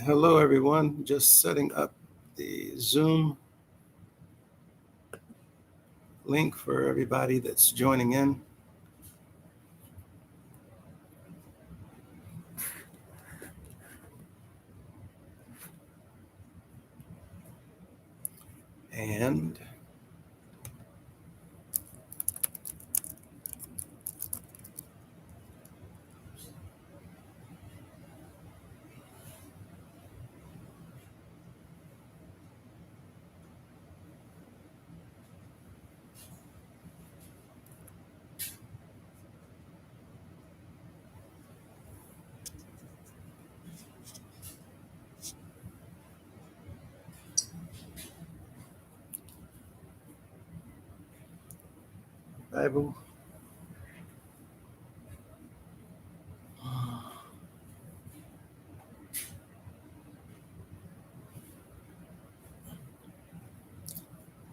Hello, everyone. Just setting up the Zoom link for everybody that's joining in. And Bible.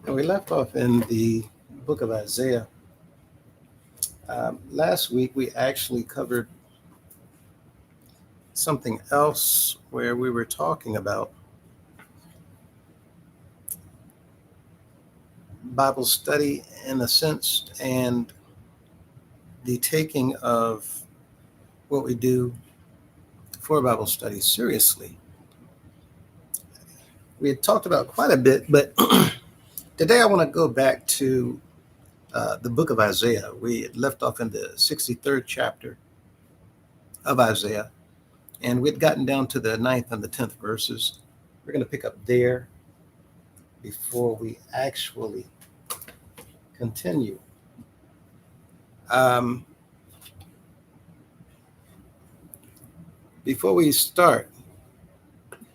And we left off in the book of Isaiah. Last week, we actually covered something else where we were talking about Bible study in a sense and the taking of what we do for Bible study seriously. We had talked about quite a bit, but today I want to go back to the book of Isaiah. We had left off in the 63rd chapter of Isaiah, and we'd gotten down to the 9th and the 10th verses. We're going to pick up there before we actually continue. Before we start,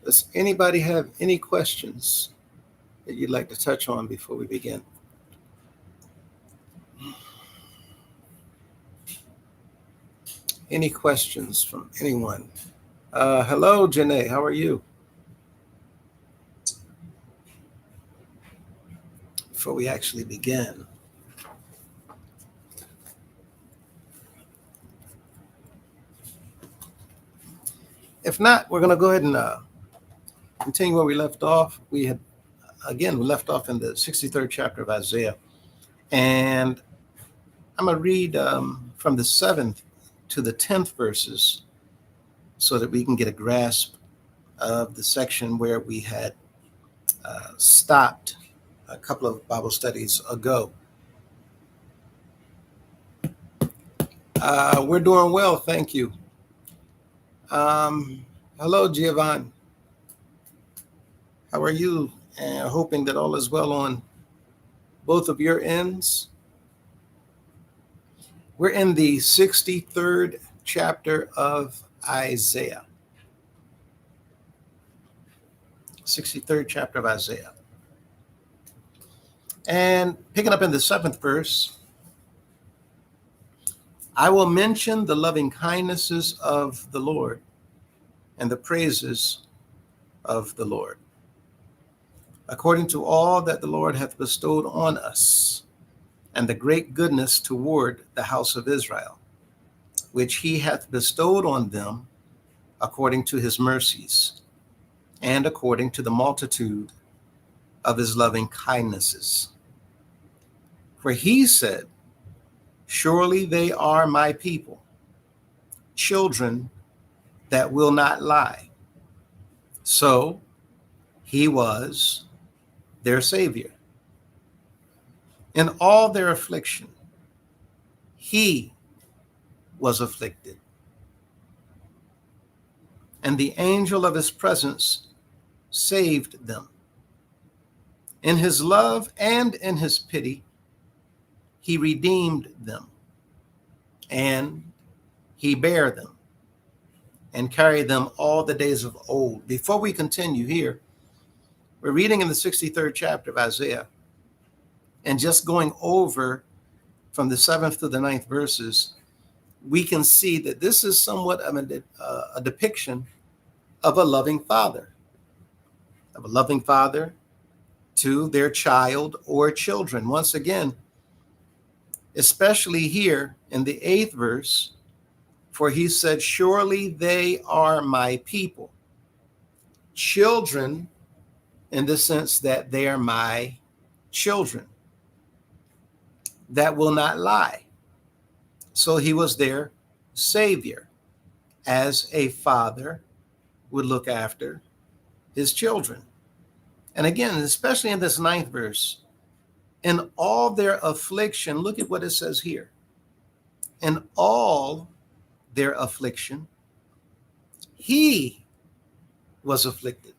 does anybody have any questions that you'd like to touch on before we begin? Any questions from anyone? Hello, Janae. How are you? Before we actually begin. If not, we're going to go ahead and continue where we left off. We left off in the 63rd chapter of Isaiah. And I'm going to read from the 7th to the 10th verses so that we can get a grasp of the section where we had stopped a couple of Bible studies ago. We're doing well, thank you. Hello, Giovanni. How are you? And hoping that all is well on both of your ends. We're in the 63rd chapter of Isaiah. 63rd chapter of Isaiah. And picking up in the 7th verse, I will mention the loving kindnesses of the Lord and the praises of the Lord, according to all that the Lord hath bestowed on us, and the great goodness toward the house of Israel, which he hath bestowed on them according to his mercies, and according to the multitude of his loving kindnesses. For he said, surely they are my people, children that will not lie. So he was their Savior. In all their affliction, he was afflicted, and the angel of his presence saved them. In his love and in his pity, he redeemed them, and he bare them and carried them all the days of old. Before we continue here, we're reading in the 63rd chapter of Isaiah, and just going over from the 7th to the 9th verses, we can see that this is somewhat of a depiction of a loving father to their child or children. Once again, especially here in the 8th verse, for he said, surely they are my people, children in the sense that they are my children that will not lie. So he was their savior, as a father would look after his children. And again, especially in this 9th verse, in all their affliction, look at what it says here. In all their affliction, he was afflicted.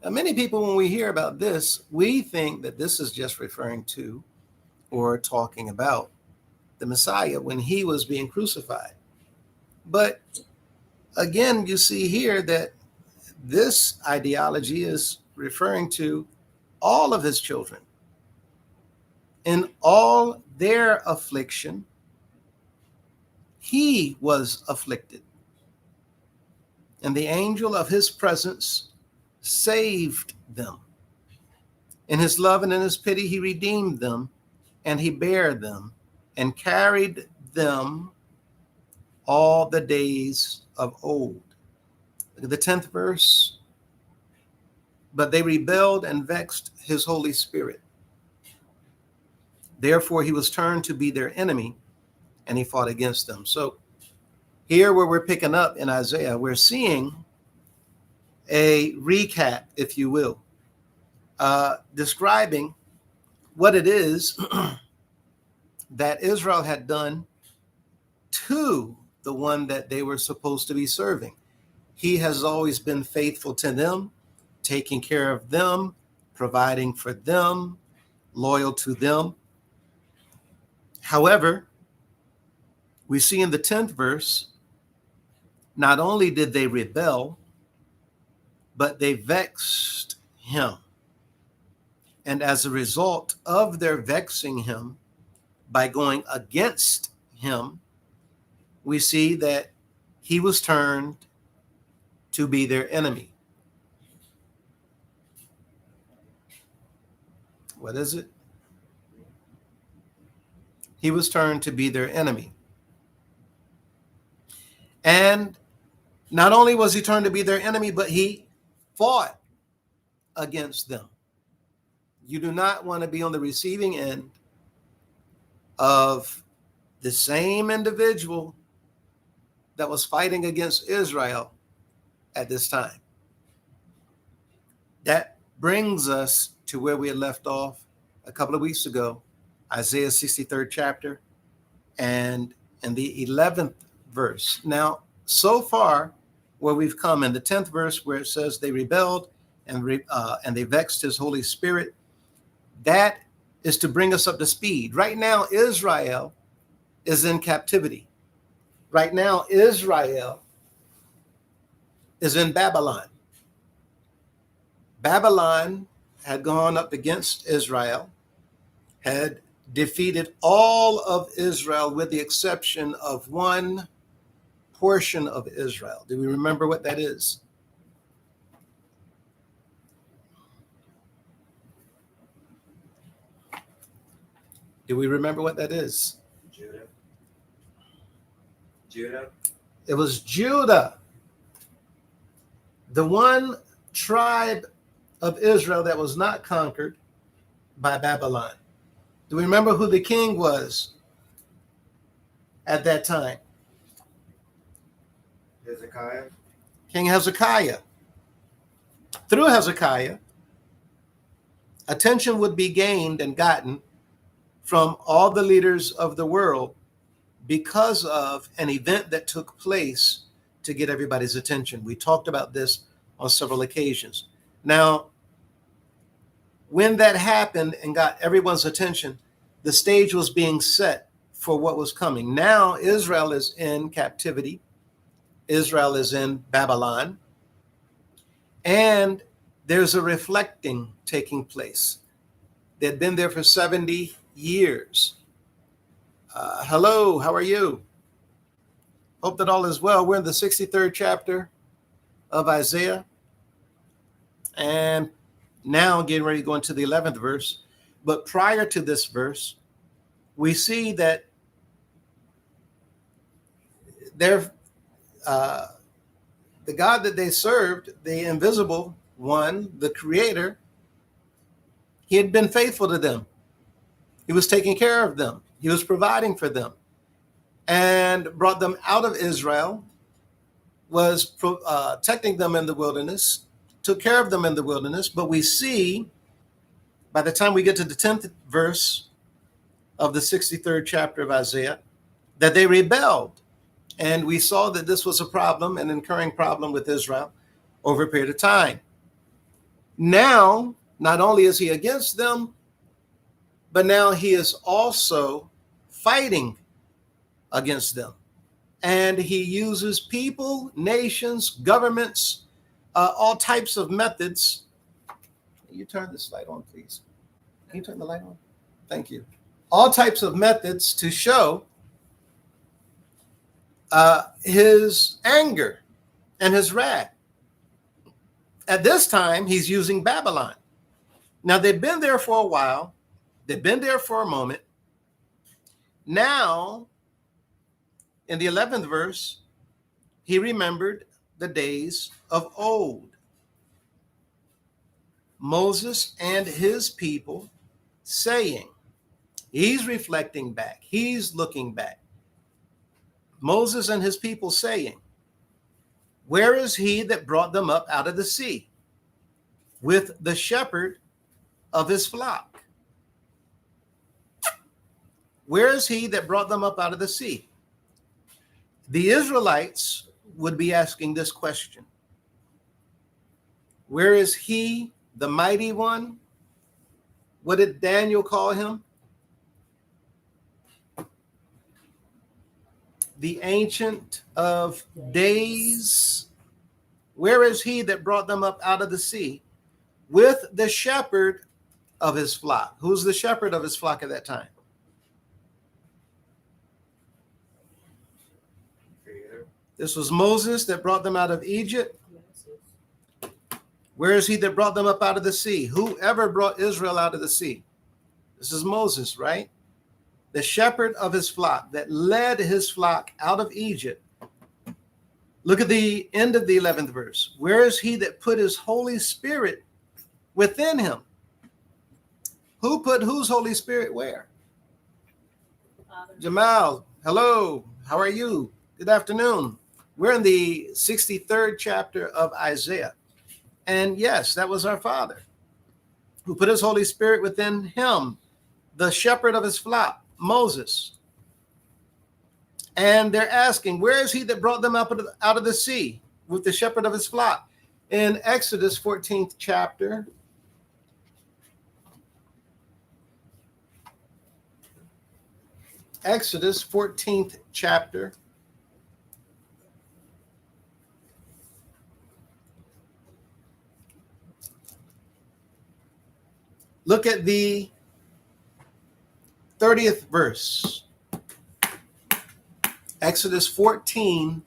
Now, many people, when we hear about this, we think that this is just referring to or talking about the Messiah when he was being crucified. But again, you see here that this ideology is referring to all of his children. In all their affliction, he was afflicted. And the angel of his presence saved them. In his love and in his pity, he redeemed them, and he bare them and carried them all the days of old. Look at the 10th verse. But they rebelled and vexed his Holy Spirit. Therefore, he was turned to be their enemy, and he fought against them. So here where we're picking up in Isaiah, we're seeing a recap, if you will, describing what it is that Israel had done to the one that they were supposed to be serving. He has always been faithful to them, taking care of them, providing for them, loyal to them. However, we see in the 10th verse, not only did they rebel, but they vexed him. And as a result of their vexing him by going against him, we see that he was turned to be their enemy. What is it? He was turned to be their enemy. And not only was he turned to be their enemy, but he fought against them. You do not want to be on the receiving end of the same individual that was fighting against Israel at this time. That brings us to where we had left off a couple of weeks ago, Isaiah 63rd chapter, and in the 11th verse. Now, so far, where we've come in the 10th verse, where it says they rebelled and they vexed his Holy Spirit, that is to bring us up to speed. Right now, Israel is in captivity. Right now, Israel is in Babylon. Babylon had gone up against Israel, had defeated all of Israel with the exception of one portion of Israel. Do we remember what that is? Do we remember what that is? Judah. It was Judah, the one tribe of Israel that was not conquered by Babylon. Do we remember who the king was at that time? Hezekiah. King Hezekiah. Through Hezekiah, attention would be gained and gotten from all the leaders of the world because of an event that took place to get everybody's attention. We talked about this on several occasions. Now, when that happened and got everyone's attention, the stage was being set for what was coming. Now, Israel is in captivity. Israel is in Babylon. And there's a reflecting taking place. They'd been there for 70 years. Hello, how are you? Hope that all is well. We're in the 63rd chapter of Isaiah. And now getting ready to go into the 11th verse. But prior to this verse, we see that the God that they served, the invisible one, the creator, he had been faithful to them. He was taking care of them. He was providing for them and brought them out of Israel, was protecting them in the wilderness, took care of them in the wilderness. But we see by the time we get to the 10th verse of the 63rd chapter of Isaiah that they rebelled. And we saw that this was a problem, an incurring problem with Israel over a period of time. Now, not only is he against them, but now he is also fighting against them. And he uses people, nations, governments, all types of methods. Can you turn this light on, please? Can you turn the light on? Thank you. All types of methods to show his anger and his wrath. At this time, he's using Babylon. Now, they've been there for a while. They've been there for a moment. Now, in the 11th verse, he remembered the days of old. Moses and his people saying, he's reflecting back, he's looking back. Moses and his people saying, where is he that brought them up out of the sea with the shepherd of his flock? Where is he that brought them up out of the sea? The Israelites would be asking this question. Where is he, the mighty one? What did Daniel call him? The Ancient of Days. Where is he that brought them up out of the sea with the shepherd of his flock? Who's the shepherd of his flock at that time? This was Moses that brought them out of Egypt. Where is he that brought them up out of the sea? Whoever brought Israel out of the sea? This is Moses, right? The shepherd of his flock that led his flock out of Egypt. Look at the end of the 11th verse. Where is he that put his Holy Spirit within him? Who put whose Holy Spirit where? Jamal, hello. How are you? Good afternoon. We're in the 63rd chapter of Isaiah. And yes, that was our Father who put his Holy Spirit within him, the shepherd of his flock, Moses. And they're asking, where is he that brought them up out of the sea with the shepherd of his flock? In Exodus 14th chapter, Exodus 14th chapter, look at the 30th verse. Exodus 14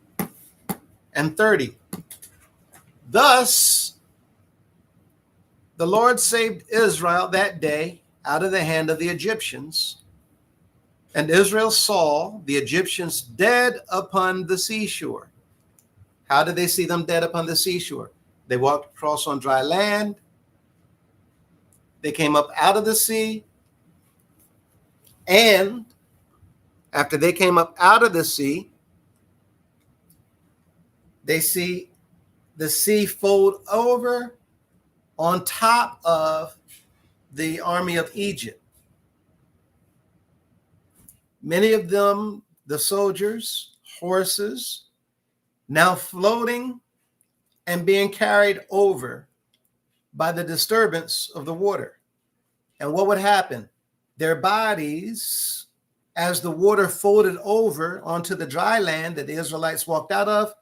and 30. Thus, the Lord saved Israel that day out of the hand of the Egyptians. And Israel saw the Egyptians dead upon the seashore. How did they see them dead upon the seashore? They walked across on dry land. They came up out of the sea. And after they came up out of the sea, they see the sea fold over on top of the army of Egypt. Many of them, the soldiers, horses, now floating and being carried over by the disturbance of the water. And what would happen? Their bodies, as the water folded over onto the dry land that the Israelites walked out of,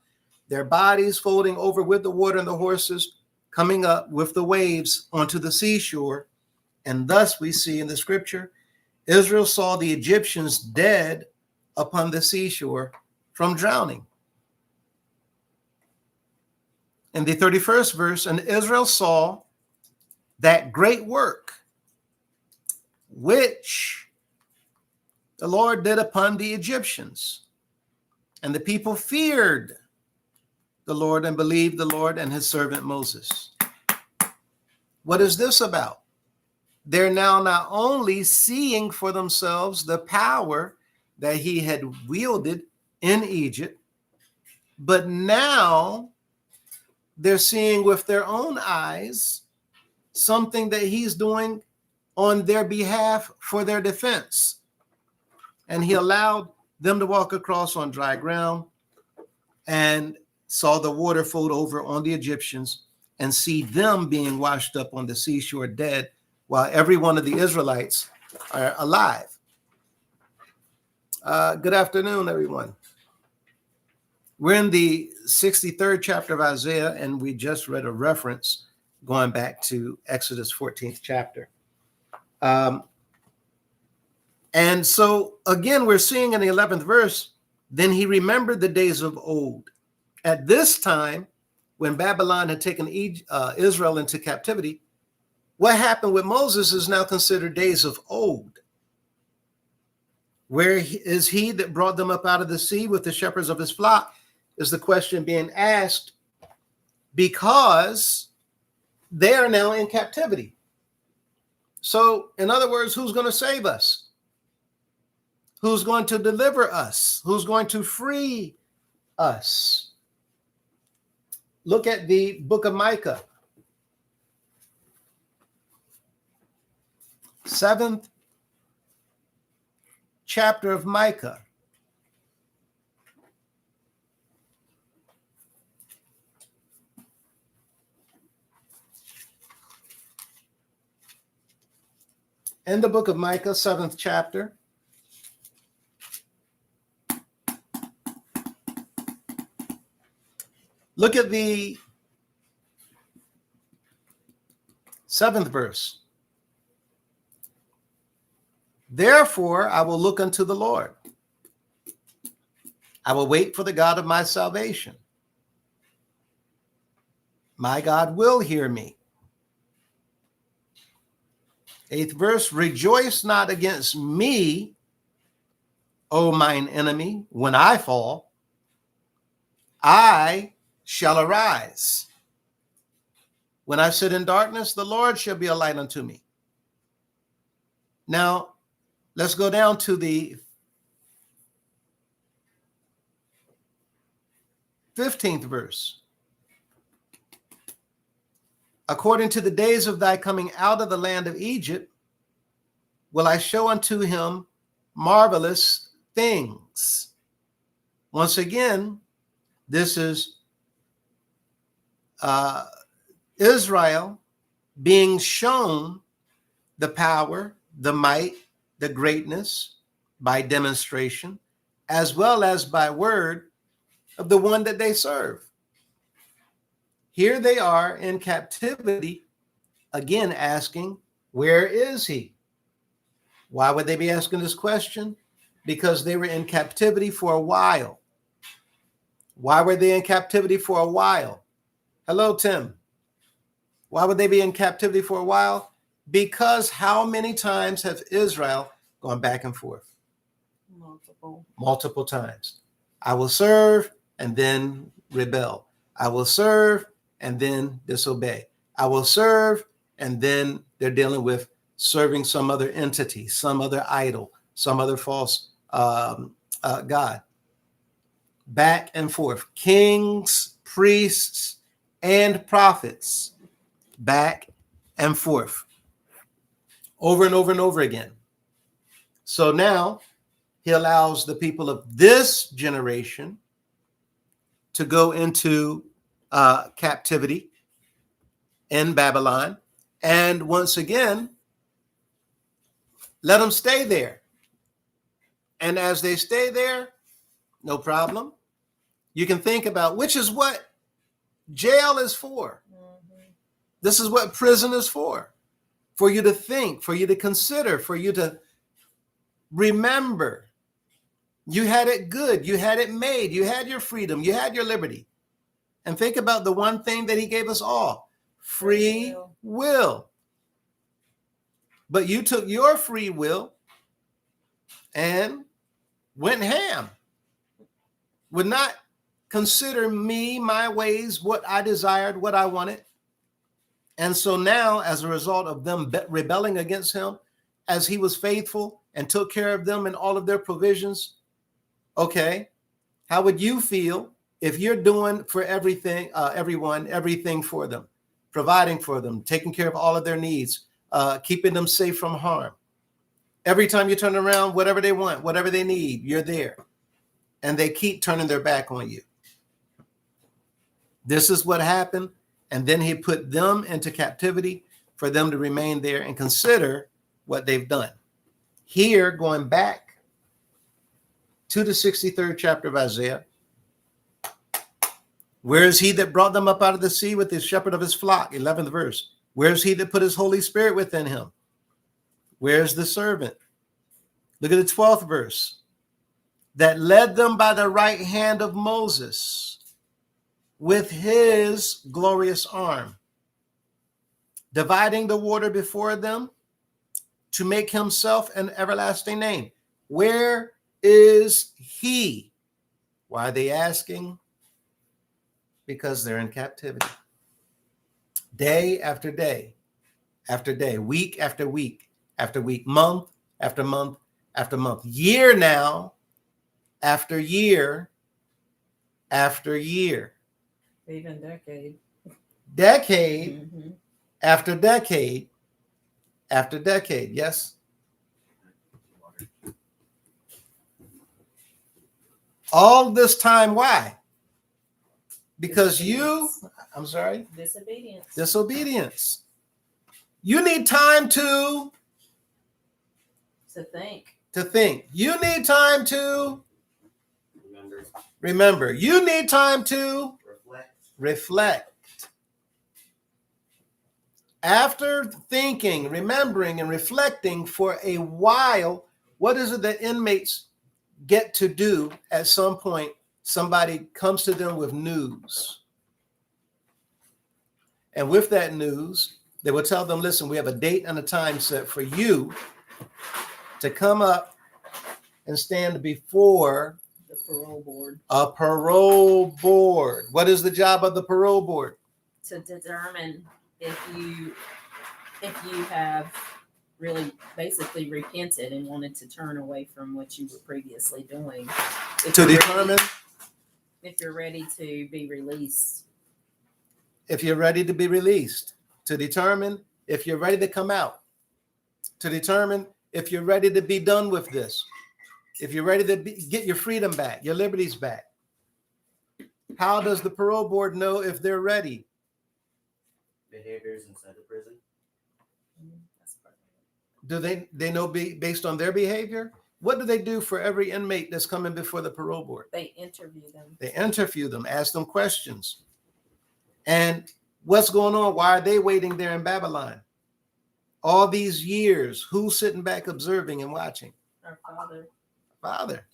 their bodies folding over with the water and the horses coming up with the waves onto the seashore. And thus we see in the scripture, Israel saw the Egyptians dead upon the seashore from drowning. In the 31st verse, and Israel saw that great work which the Lord did upon the Egyptians. And the people feared the Lord and believed the Lord and his servant Moses. What is this about? They're now not only seeing for themselves the power that he had wielded in Egypt, but now they're seeing with their own eyes something that he's doing on their behalf for their defense. And he allowed them to walk across on dry ground and saw the water flowed over on the Egyptians and see them being washed up on the seashore dead, while every one of the Israelites are alive. Good afternoon, everyone. We're in the 63rd chapter of Isaiah, and we just read a reference going back to Exodus 14th chapter. And so, again, we're seeing in the 11th verse, then he remembered the days of old. At this time, when Babylon had taken Israel into captivity, what happened with Moses is now considered days of old. Where is he that brought them up out of the sea with the shepherds of his flock? Is the question being asked, because they are now in captivity. So, in other words, who's going to save us? Who's going to deliver us? Who's going to free us? Look at the book of Micah. 7th chapter of Micah. In the book of Micah, 7th chapter, look at the 7th verse. Therefore, I will look unto the Lord. I will wait for the God of my salvation. My God will hear me. 8th verse, rejoice not against me, O mine enemy, when I fall. I shall arise. When I sit in darkness, the Lord shall be a light unto me. Now, let's go down to the 15th verse. According to the days of thy coming out of the land of Egypt, will I show unto him marvelous things. Once again, this is Israel being shown the power, the might, the greatness by demonstration, as well as by word of the one that they serve. Here they are in captivity, again asking, where is he? Why would they be asking this question? Because they were in captivity for a while. Why were they in captivity for a while? Hello, Tim. Why would they be in captivity for a while? Because how many times have Israel gone back and forth? Multiple times. I will serve and then rebel. I will serve and then disobey. I will serve, and then they're dealing with serving some other entity, some other idol, some other false God. Back and forth. Kings, priests, and prophets. Back and forth. Over and over and over again. So now he allows the people of this generation to go into captivity in Babylon. And once again, let them stay there. And as they stay there, no problem. You can think about, which is what jail is for. Mm-hmm. This is what prison is for you to think, for you to consider, for you to remember. You had it good. You had it made. You had your freedom. You had your liberty. And think about the one thing that he gave us all, free will. But you took your free will and went ham. Would not consider me, my ways, what I desired, what I wanted. And so now, as a result of them rebelling against him, as he was faithful and took care of them and all of their provisions, okay, how would you feel if you're doing for everything, everything for them, providing for them, taking care of all of their needs, keeping them safe from harm? Every time you turn around, whatever they want, whatever they need, you're there. And they keep turning their back on you. This is what happened. And then he put them into captivity for them to remain there and consider what they've done. Here, going back to the 63rd chapter of Isaiah, where is he that brought them up out of the sea with the shepherd of his flock? 11th verse. Where is he that put his Holy Spirit within him? Where's the servant? Look at the 12th verse. That led them by the right hand of Moses with his glorious arm, dividing the water before them to make himself an everlasting name. Where is he? Why are they asking? Because they're in captivity. Day after day after day, week after week after week, month after month after month, year now after year after year. Even decade. Decade after decade after decade. Yes. All this time, why? Because I'm sorry? Disobedience. Disobedience. You need time to think. You need time to remember. You need time to reflect. After thinking, remembering, and reflecting for a while, what is it that inmates get to do at some point? Somebody comes to them with news. And with that news, they will tell them, listen, we have a date and a time set for you to come up and stand before the parole board. A parole board. What is the job of the parole board? To determine if you have really basically repented and wanted to turn away from what you were previously doing. To determine if you're ready to be released. If you're ready to be released. To determine if you're ready to come out. To determine if you're ready to be done with this. If you're ready to get your freedom back, your liberties back. How does the parole board know if they're ready? Behaviors inside the prison. Do they know based on their behavior? What do they do for every inmate that's coming before the parole board? They interview them. They interview them, ask them questions. And what's going on? Why are they waiting there in Babylon? All these years, who's sitting back observing and watching? Our Father. Father.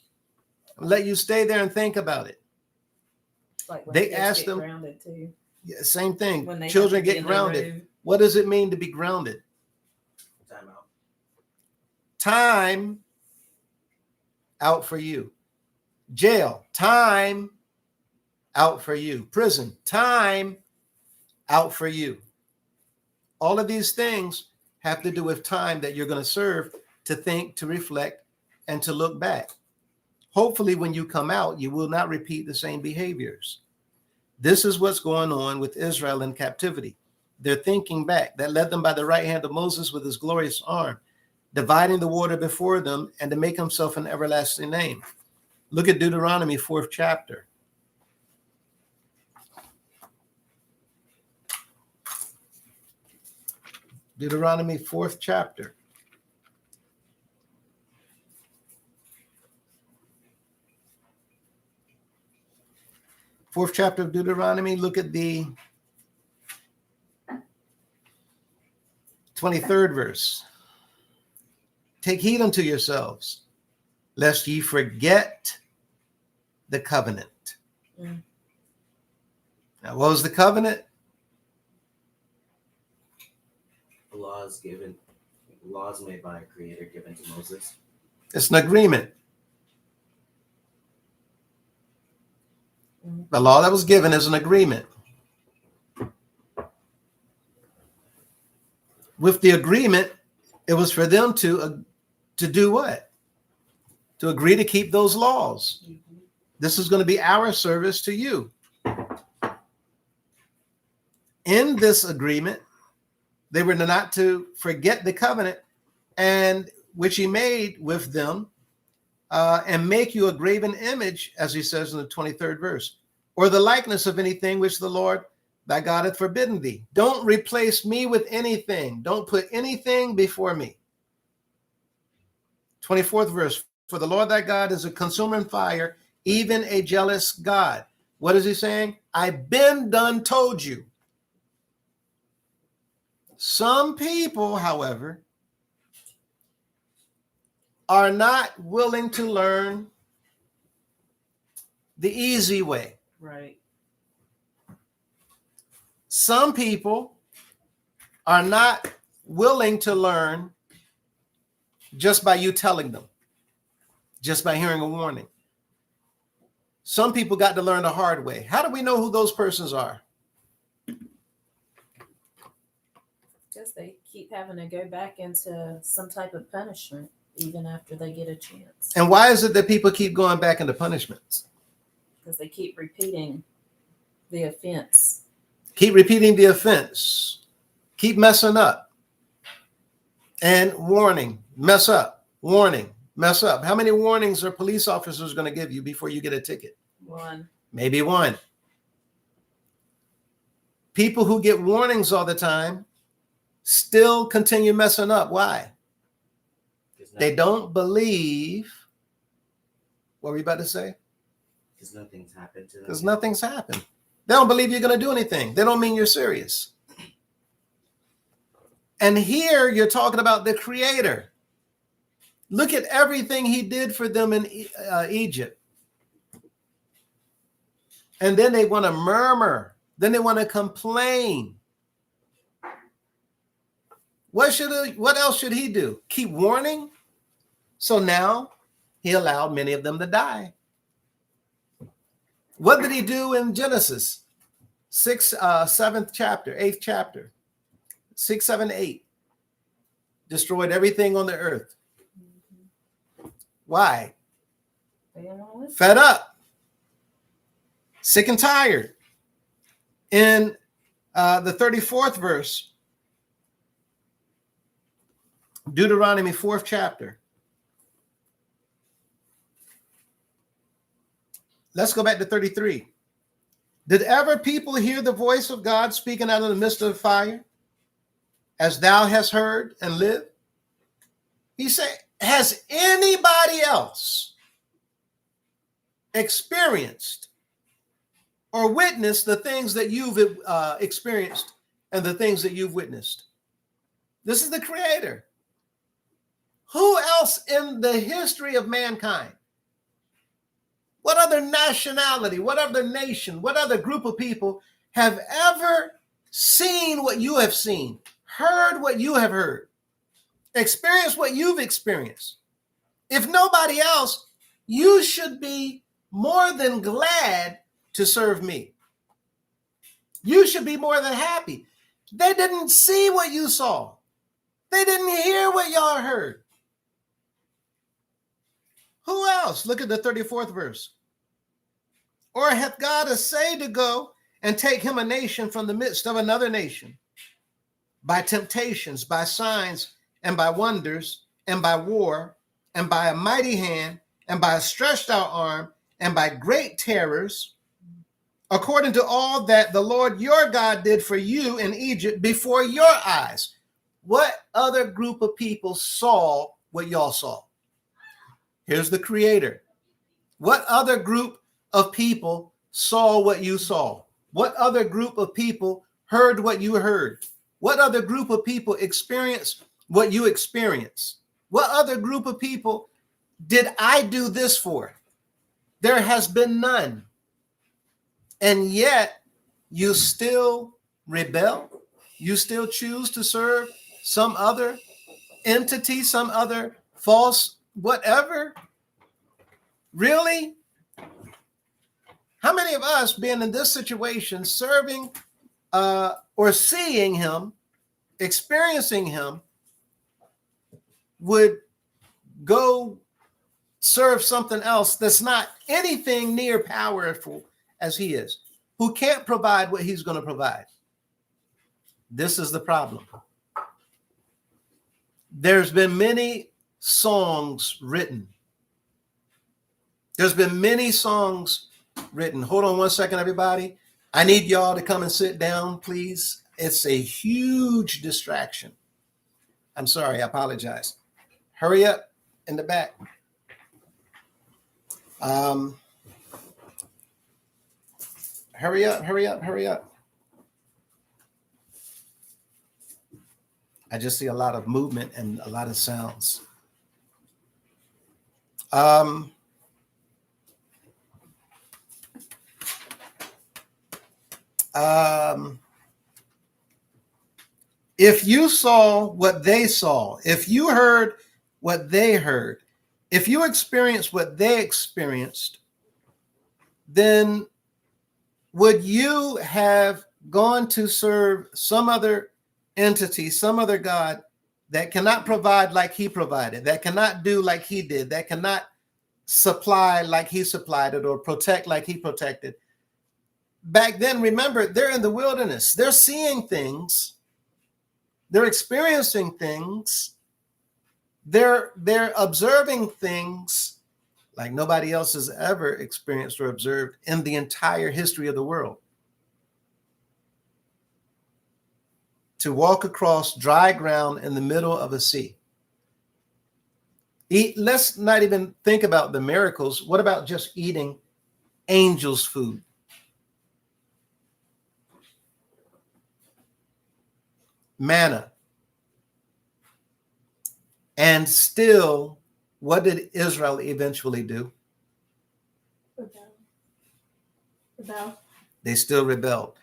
Let you stay there and think about it. Like when they ask them. Grounded too. Yeah, same thing. When Children get grounded. What does it mean to be grounded? Time out. Time out for you. Jail, time out for you. Prison, time out for you. All of these things have to do with time that you're going to serve, to think, to reflect, and to look back. Hopefully, when you come out, you will not repeat the same behaviors. This is what's going on with Israel in captivity. They're thinking back. That led them by the right hand of Moses with his glorious arm, dividing the water before them, and to make himself an everlasting name. Look at Deuteronomy, 4th chapter. Deuteronomy, 4th chapter. Fourth chapter of Deuteronomy, look at the 23rd verse. Take heed unto yourselves, lest ye forget the covenant. Now, what was the covenant? Laws made by a creator given to Moses. It's an agreement. The law that was given is an agreement. With the agreement, it was for them to do what? To agree to keep those laws. This is going to be our service to you. In this agreement, they were not to forget the covenant and which he made with them, and make you a graven image, as he says in the 23rd verse, or the likeness of anything which the Lord thy God hath forbidden thee. Don't replace me with anything. Don't put anything before me. 24th verse, for the Lord thy God is a consuming fire, even a jealous God. What is he saying? I've been done told you. Some people, however, are not willing to learn the easy way. Right. Some people are not willing to learn just by you telling them, just by hearing a warning. Some people got to learn the hard way. How do we know who those persons are? Because they keep having to go back into some type of punishment even after they get a chance. And why is it that people keep going back into punishments? Because they keep repeating the offense. Keep repeating the offense. Keep messing up. And warning, mess up. Warning, mess up. How many warnings are police officers going to give you before you get a ticket? One. Maybe one. People who get warnings all the time still continue messing up. Why? They don't believe. What were you about to say? Because nothing's happened to them. Because nothing's happened. They don't believe you're going to do anything. They don't mean you're serious. And here you're talking about the Creator. Look at everything he did for them in Egypt. And then they want to murmur. Then they want to complain. What else should he do? Keep warning? So now he allowed many of them to die. What did he do in Genesis? 7th chapter, 8th chapter, 6, 7, 8. Destroyed everything on the earth. Why? Fed up. Sick and tired. In the 34th verse, Deuteronomy 4th chapter. Let's go back to 33. Did ever people hear the voice of God speaking out of the midst of the fire, as thou hast heard and lived? He said, has anybody else experienced or witnessed the things that you've experienced and the things that you've witnessed? This is the Creator. Who else in the history of mankind? What other nationality, what other nation, what other group of people have ever seen what you have seen, heard what you have heard, experienced what you've experienced? If nobody else, you should be more than glad to serve me. You should be more than happy. They didn't see what you saw. They didn't hear what y'all heard. Who else? Look at the 34th verse. Or hath God essayed to go and take him a nation from the midst of another nation by temptations, by signs, and by wonders, and by war, and by a mighty hand, and by a stretched out arm, and by great terrors, according to all that the Lord your God did for you in Egypt before your eyes? What other group of people saw what y'all saw? Here's the Creator. What other group of people saw what you saw? What other group of people heard what you heard? What other group of people experienced what you experienced? What other group of people did I do this for? There has been none. And yet you still rebel. You still choose to serve some other entity, some other false whatever. Really? How many of us being in this situation, serving or seeing him, experiencing him, would go serve something else that's not anything near powerful as he is, who can't provide what he's going to provide? This is the problem. There's been many songs written. There's been many songs written. Hold on one second, everybody. I need y'all to come and sit down, please. It's a huge distraction. I'm sorry, I apologize. Hurry up in the back. Hurry up, hurry up, hurry up. I just see a lot of movement and a lot of sounds. If you saw what they saw, if you heard what they heard, if you experienced what they experienced, then would you have gone to serve some other entity, some other God that cannot provide like he provided, that cannot do like he did, that cannot supply like he supplied it or protect like he protected? Back then, remember, they're in the wilderness. They're seeing things. They're experiencing things. They're observing things like nobody else has ever experienced or observed in the entire history of the world. To walk across dry ground in the middle of a sea. Let's not even think about the miracles. What about just eating angels' food? Manna. And still, what did Israel eventually do? Rebel. They still rebelled.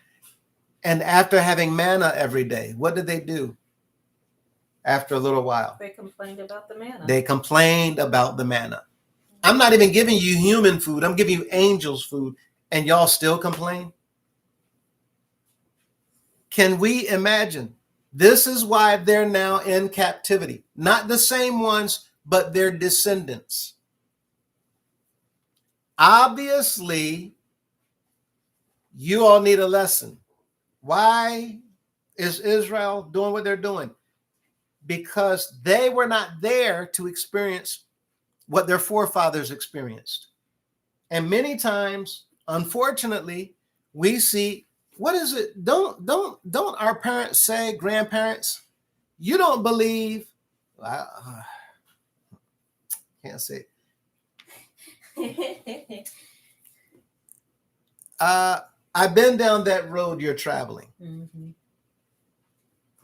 And after having manna every day, what did they do after a little while? They complained about the manna. They complained about the manna. I'm not even giving you human food. I'm giving you angels' food, and y'all still complain? Can we imagine? This is why they're now in captivity. Not the same ones, but their descendants. Obviously, you all need a lesson. Why is Israel doing what they're doing? Because they were not there to experience what their forefathers experienced. And many times, unfortunately, we see, what is it? Don't our parents say, grandparents, you don't believe, can't say. I've been down that road you're traveling. Mm-hmm.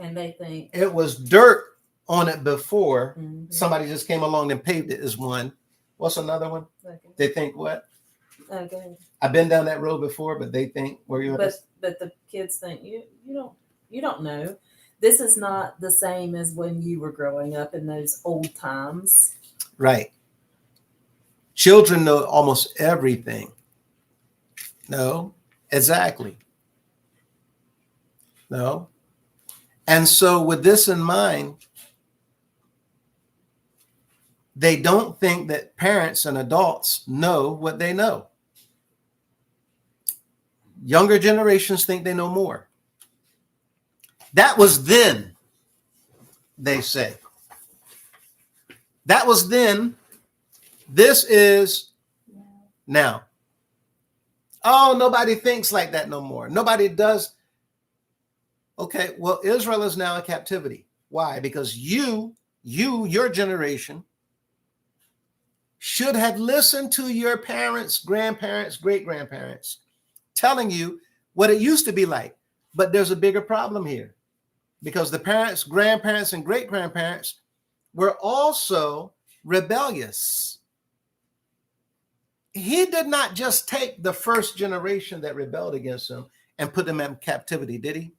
And they think it was dirt on it before. Mm-hmm. Somebody just came along and paved it is one. What's another one? Okay. They think what? Okay. I've been down that road before, but they think where you But the kids think you don't know. This is not the same as when you were growing up in those old times. Right. Children know almost everything. No, exactly. No. And so with this in mind, they don't think that parents and adults know what they know. Younger generations think they know more. That was then, they say. That was then. This is now. Oh, nobody thinks like that no more. Nobody does. Okay, well, Israel is now in captivity. Why? Because your generation should have listened to your parents, grandparents, great-grandparents telling you what it used to be like. But there's a bigger problem here because the parents, grandparents, and great-grandparents were also rebellious. He did not just take the first generation that rebelled against him and put them in captivity, did he?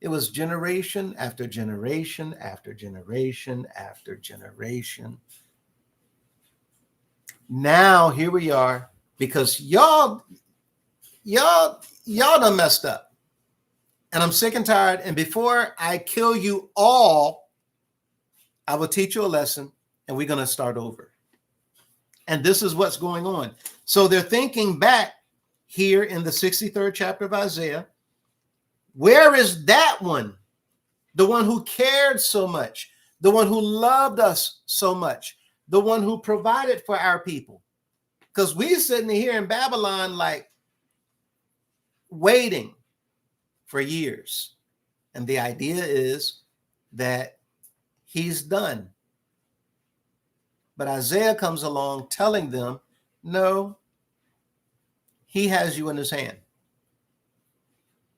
It was generation after generation after generation after generation. Now here we are, because y'all done messed up. And I'm sick and tired. And before I kill you all, I will teach you a lesson, and we're going to start over. And this is what's going on. So they're thinking back here in the 63rd chapter of Isaiah. Where is that one? The one who cared so much, the one who loved us so much, the one who provided for our people. Because we're sitting here in Babylon, like waiting for years. And the idea is that he's done. But Isaiah comes along telling them, no, he has you in his hand.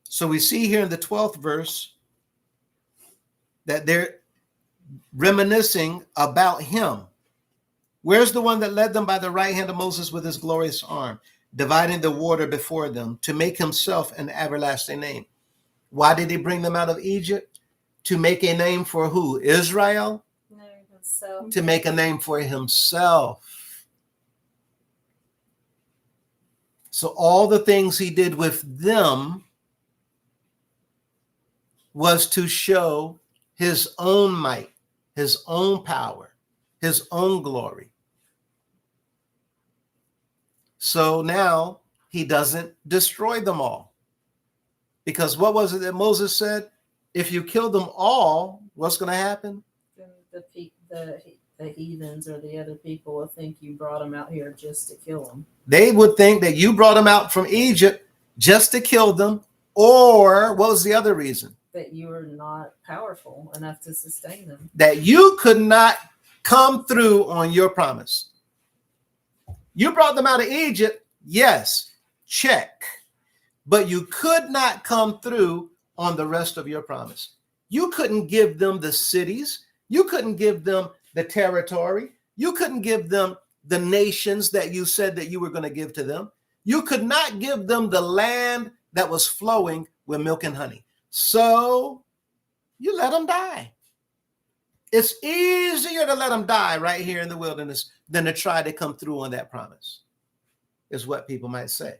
So we see here in the 12th verse that they're reminiscing about him. Where's the one that led them by the right hand of Moses with his glorious arm, dividing the water before them, to make himself an everlasting name? Why did he bring them out of Egypt? To make a name for who? Israel? No, himself. To make a name for himself. So all the things he did with them was to show his own might, his own power, his own glory. So now he doesn't destroy them all. Because what was it that Moses said? If you kill them all, what's going to happen? The heathens or the other people will think you brought them out here just to kill them. They would think that you brought them out from Egypt just to kill them. Or what was the other reason? That you are not powerful enough to sustain them. That you could not come through on your promise. You brought them out of Egypt, yes, check. But you could not come through on the rest of your promise. You couldn't give them the cities. You couldn't give them the territory. You couldn't give them the nations that you said that you were going to give to them. You could not give them the land that was flowing with milk and honey. So you let them die. It's easier to let them die right here in the wilderness than to try to come through on that promise, is what people might say.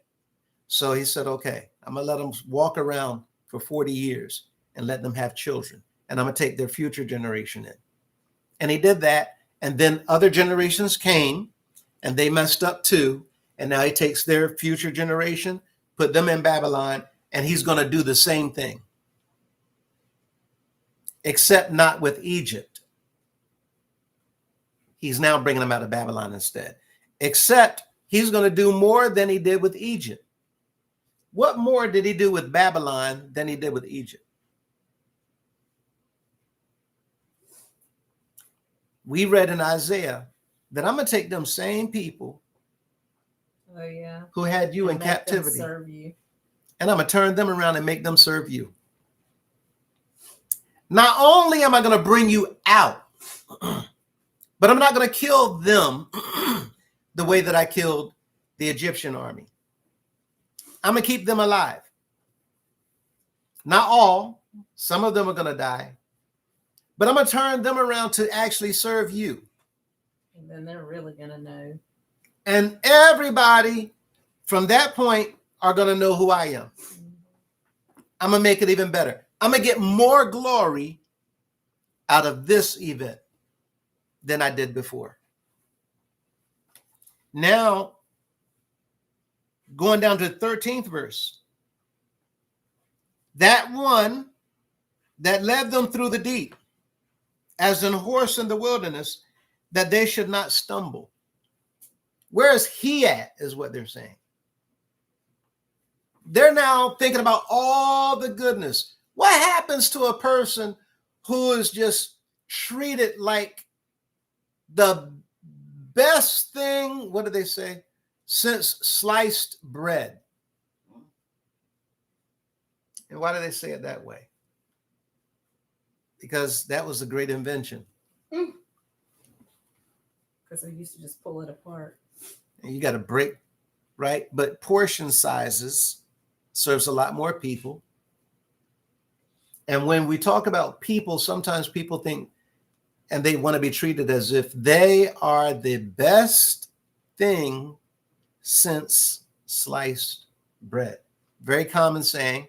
So he said, okay, I'm going to let them walk around for 40 years and let them have children. And I'm going to take their future generation in. And he did that. And then other generations came and they messed up too. And now he takes their future generation, put them in Babylon, and he's going to do the same thing. Except not with Egypt. He's now bringing them out of Babylon instead. Except he's going to do more than he did with Egypt. What more did he do with Babylon than he did with Egypt? We read in Isaiah that I'm going to take them same people who had you in captivity, serve you. and I'm going to turn them around and make them serve you. Not only am I going to bring you out, but I'm not going to kill them the way that I killed the Egyptian army. I'm going to keep them alive. Not all. Some of them are going to die. But I'm going to turn them around to actually serve you. And then they're really going to know. And everybody from that point are going to know who I am. I'm going to make it even better. I'm going to get more glory out of this event than I did before. Now, going down to the 13th verse. That one that led them through the deep, as an horse in the wilderness, that they should not stumble. Where is he at, is what they're saying. They're now thinking about all the goodness. What happens to a person who is just treated like the best thing, what do they say, since sliced bread? And why do they say it that way? Because that was a great invention. Because they used to just pull it apart. And you got to break, right? But portion sizes serves a lot more people. And when we talk about people, sometimes people think, and they want to be treated as if they are the best thing since sliced bread. Very common saying,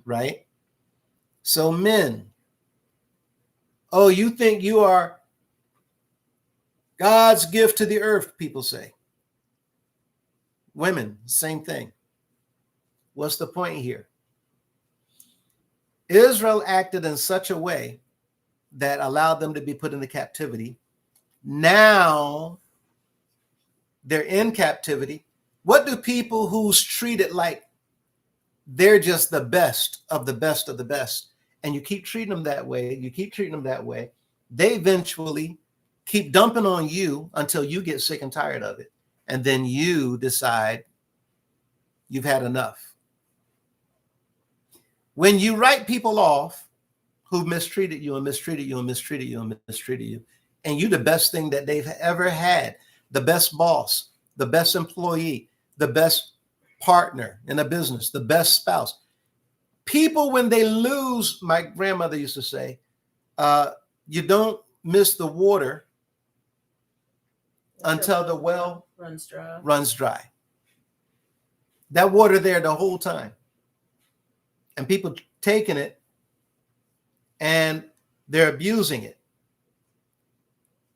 right? So men, oh, you think you are God's gift to the earth, people say. Women, same thing. What's the point here? Israel acted in such a way that allowed them to be put into captivity. Now they're in captivity. What do people who's treated like they're just the best of the best of the best, and you keep treating them that way, they eventually keep dumping on you until you get sick and tired of it. And then you decide you've had enough. When you write people off who mistreated you and mistreated you and mistreated you and mistreated you, and you the best thing that they've ever had, the best boss, the best employee, the best partner in a business, the best spouse. People, when they lose, my grandmother used to say, you don't miss the water until the well runs dry. That water there the whole time. And people taking it and they're abusing it.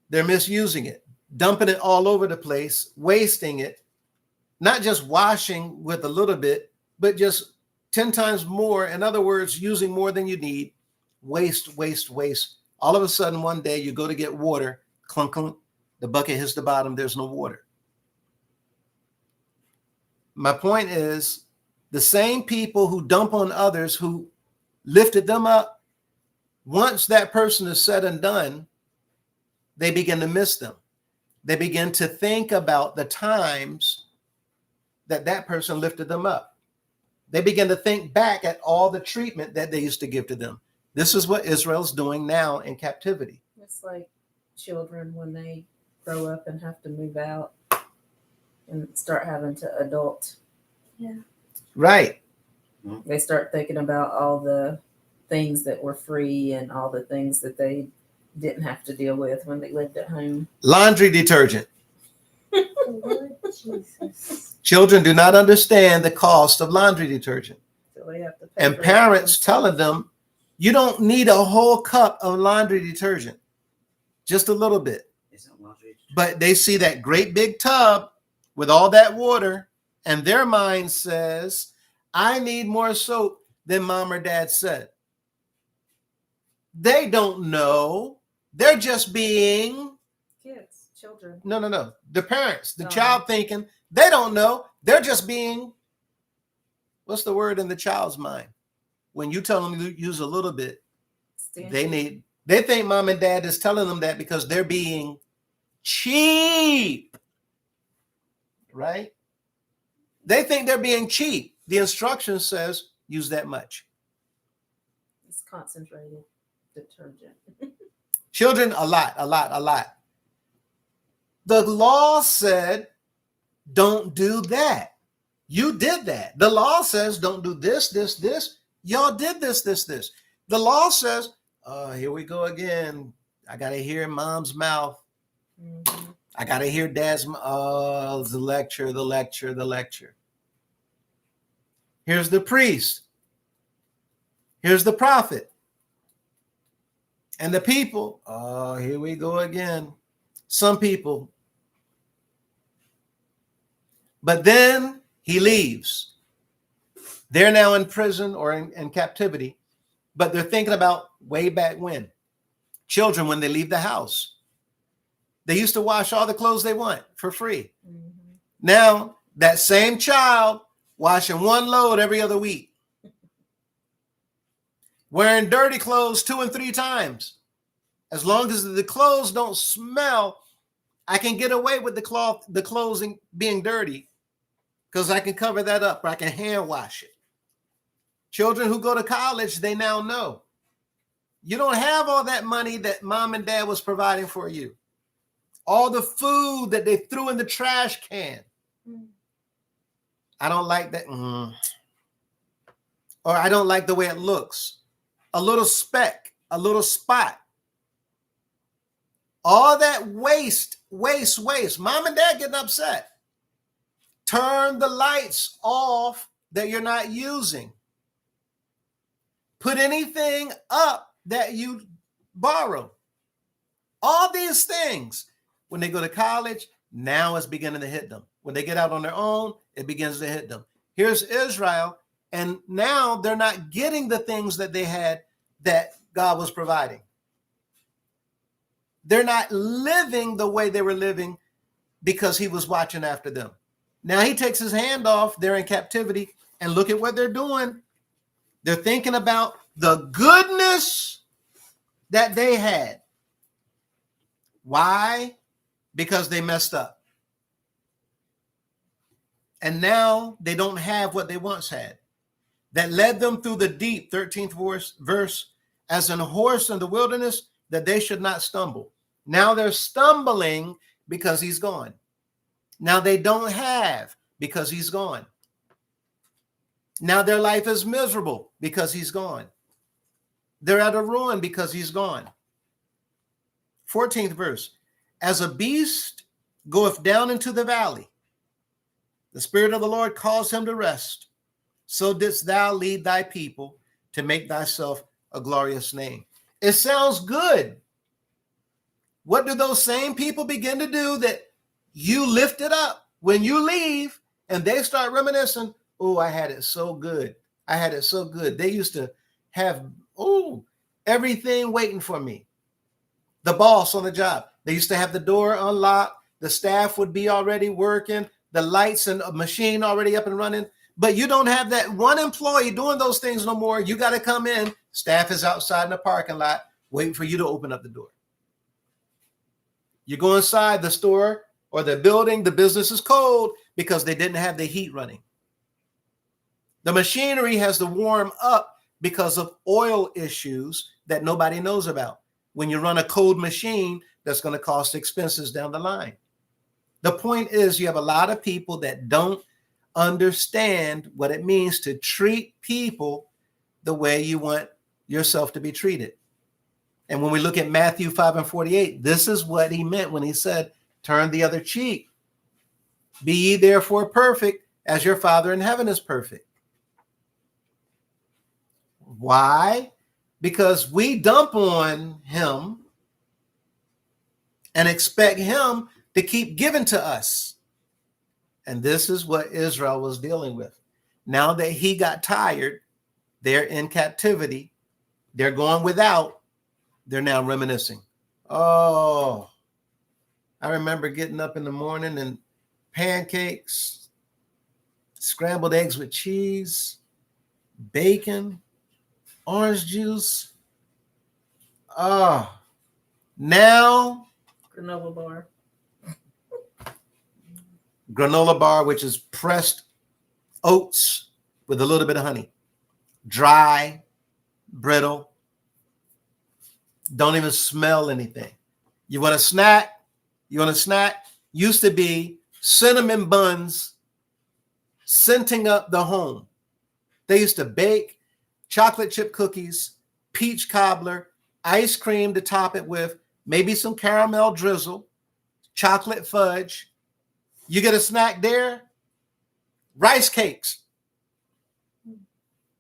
They're misusing it, dumping it all over the place, wasting it, not just washing with a little bit, but just 10 times more. In other words, using more than you need. Waste, waste, waste. All of a sudden, one day you go to get water, clunk, clunk, the bucket hits the bottom, there's no water. My point is, the same people who dump on others who lifted them up, once that person is said and done, they begin to miss them. They begin to think about the times that person lifted them up. They begin to think back at all the treatment that they used to give to them. This is what Israel's doing now in captivity. It's like children when they grow up and have to move out and start having to adult. Yeah. Right. They start thinking about all the things that were free and all the things that they didn't have to deal with when they lived at home. Laundry detergent. Lord Jesus. Children do not understand the cost of laundry detergent. So they have to pay And for parents it. telling them, you don't need a whole cup of laundry detergent, just a little bit. Isn't laundry detergent? But they see that great big tub with all that water, and their mind says, I need more soap than mom or dad said. They don't know. They're just being, Kids, children. no. The parents, the Oh. child thinking, they don't know. They're just being, what's the word in the child's mind? When you tell them to use a little bit, Stingy. they think mom and dad is telling them that because they're being cheap, right? They think they're being cheap. The instruction says use that much. It's concentrated detergent. Children, a lot. The law said, don't do that. You did that. The law says, don't do this. Y'all did this. The law says, here we go again. I got to hear mom's mouth. Mm-hmm. I got to hear dad's mouth. Oh, the lecture. Here's the priest. Here's the prophet. And the people, oh, here we go again. Some people. But then he leaves. They're now in prison or in captivity, but they're thinking about way back when. Children, when they leave the house, they used to wash all the clothes they want for free. Mm-hmm. Now, that same child washing one load every other week. Wearing dirty clothes 2 and 3 times. As long as the clothes don't smell, I can get away with the clothes being dirty because I can cover that up or I can hand wash it. Children who go to college, they now know. You don't have all that money that mom and dad was providing for you. All the food that they threw in the trash can. I don't like that. Or I don't like the way it looks. A little speck, a little spot. All that waste. Mom and dad getting upset. Turn the lights off that you're not using. Put anything up that you borrow. All these things, when they go to college, now it's beginning to hit them. When they get out on their own, it begins to hit them. Here's Israel, and now they're not getting the things that they had that God was providing. They're not living the way they were living because he was watching after them. Now he takes his hand off, they're in captivity, and look at what they're doing. They're thinking about the goodness that they had. Why? Because they messed up. And now they don't have what they once had. That led them through the deep, 13th verse, as an horse in the wilderness, that they should not stumble. Now they're stumbling because he's gone. Now they don't have because he's gone. Now their life is miserable because he's gone. They're at a ruin because he's gone. 14th verse, as a beast goeth down into the valley, the Spirit of the Lord calls him to rest. So didst thou lead thy people to make thyself a glorious name. It sounds good. What do those same people begin to do that you lifted up when you leave and they start reminiscing? Oh, I had it so good. I had it so good. They used to have, everything waiting for me. The boss on the job, they used to have the door unlocked. The staff would be already working. The lights and a machine already up and running. But you don't have that one employee doing those things no more. You got to come in. Staff is outside in the parking lot waiting for you to open up the door. You go inside the store or the building, the business is cold because they didn't have the heat running. The machinery has to warm up because of oil issues that nobody knows about. When you run a cold machine, that's going to cost expenses down the line. The point is, you have a lot of people that don't understand what it means to treat people the way you want yourself to be treated. And when we look at Matthew 5:48, this is what he meant when he said, turn the other cheek. Be ye therefore perfect as your Father in heaven is perfect. Why? Because we dump on him and expect him to keep giving to us. And this is what Israel was dealing with. Now that he got tired, they're in captivity. They're going without. They're now reminiscing. Oh, I remember getting up in the morning and pancakes, scrambled eggs with cheese, bacon, orange juice. Oh, now granola bar, which is pressed oats with a little bit of honey. Dry, brittle. Don't even smell anything. You want a snack? Used to be cinnamon buns scenting up the home. They used to bake chocolate chip cookies, peach cobbler, ice cream to top it with, maybe some caramel drizzle, chocolate fudge. You get a snack there? Rice cakes.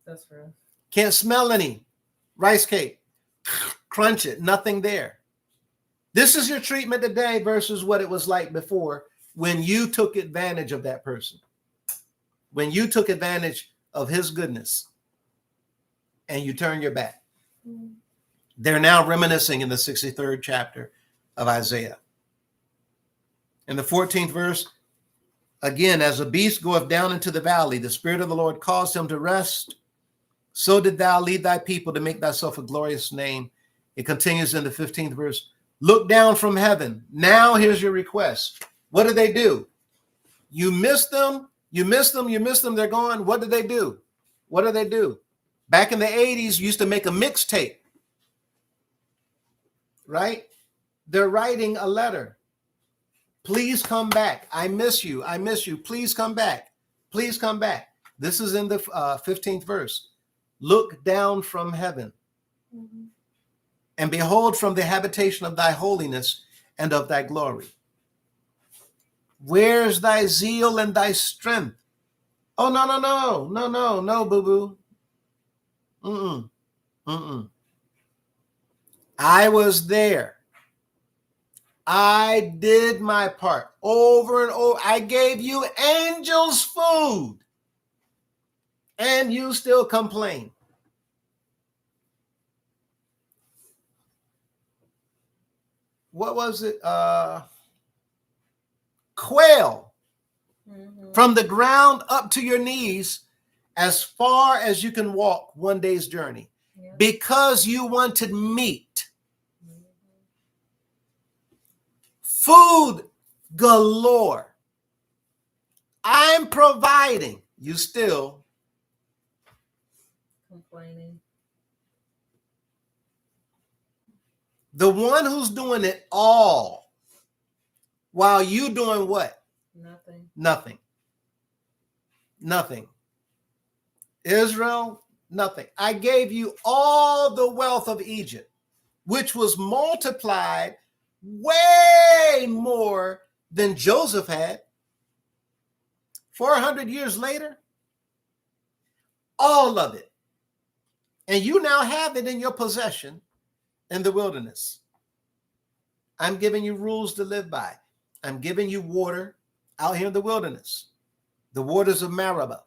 That's rough. Can't smell any. Rice cake. Crunch it. Nothing there. This is your treatment today versus what it was like before when you took advantage of that person. When you took advantage of his goodness and you turn your back. They're now reminiscing in the 63rd chapter of Isaiah. In the 14th verse, again, as a beast goeth down into the valley, the Spirit of the Lord caused him to rest. So did thou lead thy people to make thyself a glorious name. It continues in the 15th verse. Look down from heaven. Now here's your request. What do they do? You miss them. They're gone. What do they do? Back in the 80s, you used to make a mixtape. Right? They're writing a letter. Please come back. I miss you. Please come back. This is in the 15th verse. Look down from heaven. And behold, from the habitation of thy holiness, and of thy glory. Where's thy zeal and thy strength? Oh, no, boo-boo. I was there. I did my part over and over. I gave you angels food, and you still complain. What was it? Quail from the ground up to your knees, as far as you can walk one day's journey, because you wanted meat. Food galore. I'm providing. You still complaining. The one who's doing it all, while you doing what? Nothing. Nothing. Israel, nothing. I gave you all the wealth of Egypt, which was multiplied way more than Joseph had. 400 years later, all of it. And you now have it in your possession in the wilderness. I'm giving you rules to live by. I'm giving you water out here in the wilderness, the waters of Meribah.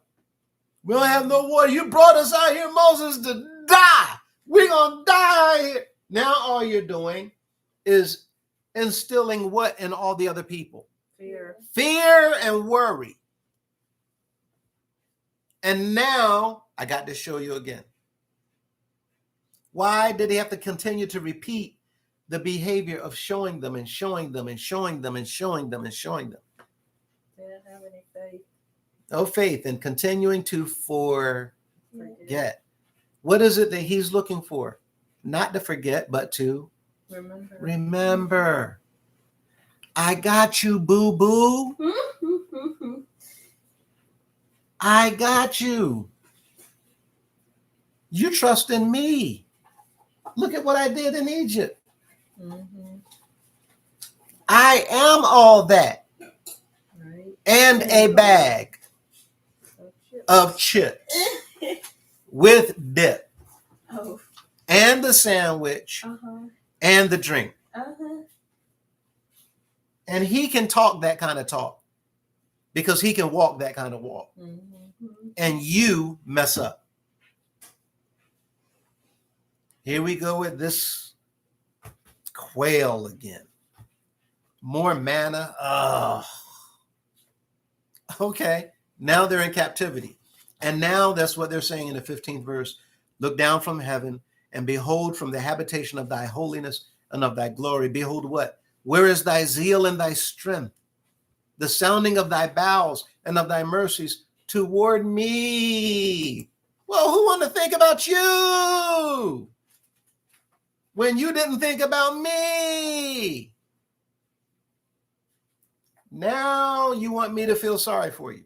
We don't have no water. You brought us out here, Moses, to die. We're going to die here. Now all you're doing is instilling what in all the other people? Fear and worry. And now I got to show you again. Why did he have to continue to repeat the behavior of showing them and showing them and showing them and showing them and showing them? They didn't have any faith. No faith, and continuing to forget. What is it that he's looking for? Not to forget, but to remember. I got you, boo-boo. I got you. You trust in me. Look at what I did in Egypt. I am all that. Right. And a bag of chips with dip. Oh. And the sandwich and the drink. And he can talk that kind of talk because he can walk that kind of walk. And you mess up. Here we go with this quail again. More manna. Oh. Okay. Now they're in captivity. And now that's what they're saying in the 15th verse. Look down from heaven and behold from the habitation of thy holiness and of thy glory. Behold what? Where is thy zeal and thy strength? The sounding of thy bowels and of thy mercies toward me. Well, who want to think about you when you didn't think about me? Now you want me to feel sorry for you.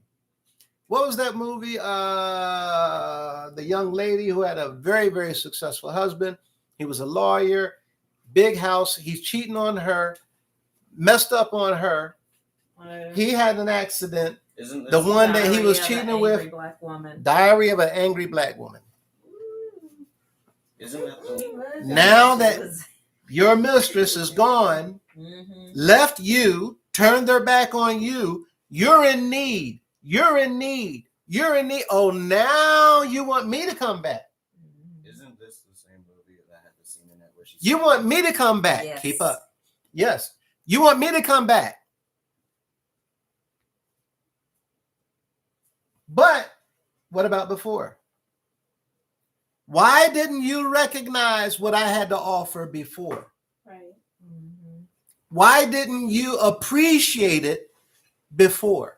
What was that movie? The young lady who had a very, very successful husband. He was a lawyer, big house. He's cheating on her, messed up on her. He had an accident. Isn't The this one that he was Diary of an cheating with. Angry Black Woman. Diary of an Angry Black Woman. Isn't that the Now that your mistress is gone, left you, turned their back on you, you're in need. You're in need. You're in need. Oh, now you want me to come back. Isn't this the same movie that had the scene in it where she? You want me to come back. Yes. Keep up. Yes. You want me to come back. But what about before? Why didn't you recognize what I had to offer before? Right. Why didn't you appreciate it before?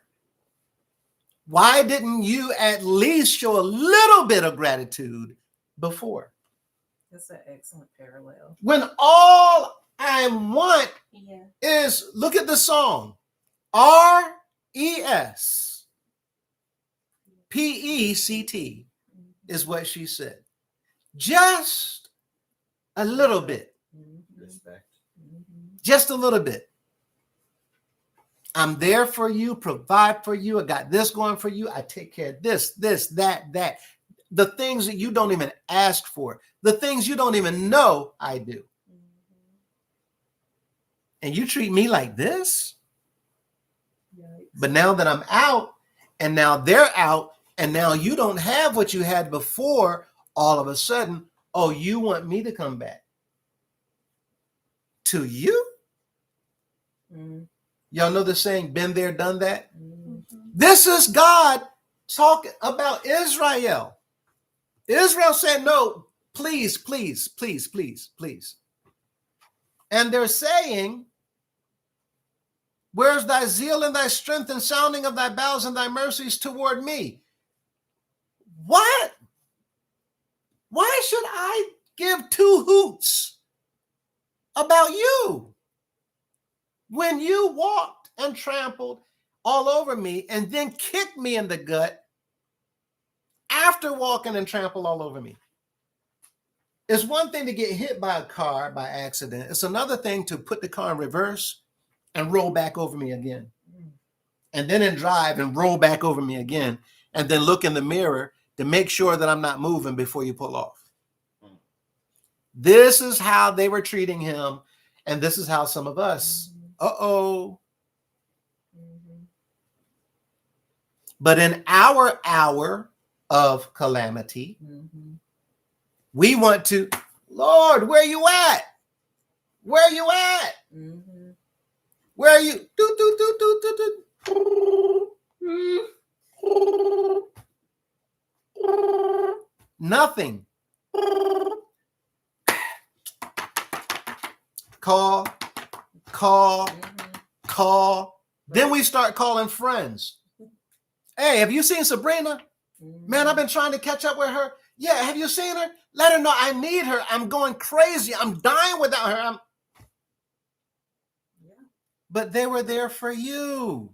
Why didn't you at least show a little bit of gratitude before? That's an excellent parallel. When all I want Yeah. is, look at the song, RESPECT is what she said. Just a little bit. Respect. just a little bit. I'm there for you, provide for you. I got this going for you. I take care of this, that. The things that you don't even ask for, the things you don't even know, I do. And you treat me like this? Yikes. But now that I'm out, and now they're out, and now you don't have what you had before, all of a sudden, oh, you want me to come back to you? Mm, Y'all know the saying, been there, done that? mm, This is God talking about Israel. Israel said, no, please, please, please, please, please. And they're saying, where's thy zeal and thy strength and sounding of thy bowels and thy mercies toward me? What? Why should I give two hoots about you when you walked and trampled all over me and then kicked me in the gut after walking and trampled all over me? It's one thing to get hit by a car by accident. It's another thing to put the car in reverse and roll back over me again. And then in drive and roll back over me again. And then look in the mirror to make sure that I'm not moving before you pull off. This is how they were treating him. And this is how some of us, mhm. But in our hour of calamity, we want to, Lord, where you at? Where you at? Where are you? Nothing. Call. Then we start calling friends. Hey, have you seen Sabrina? Man, I've been trying to catch up with her. Yeah, have you seen her? Let her know I need her. I'm going crazy. I'm dying without her. But they were there for you.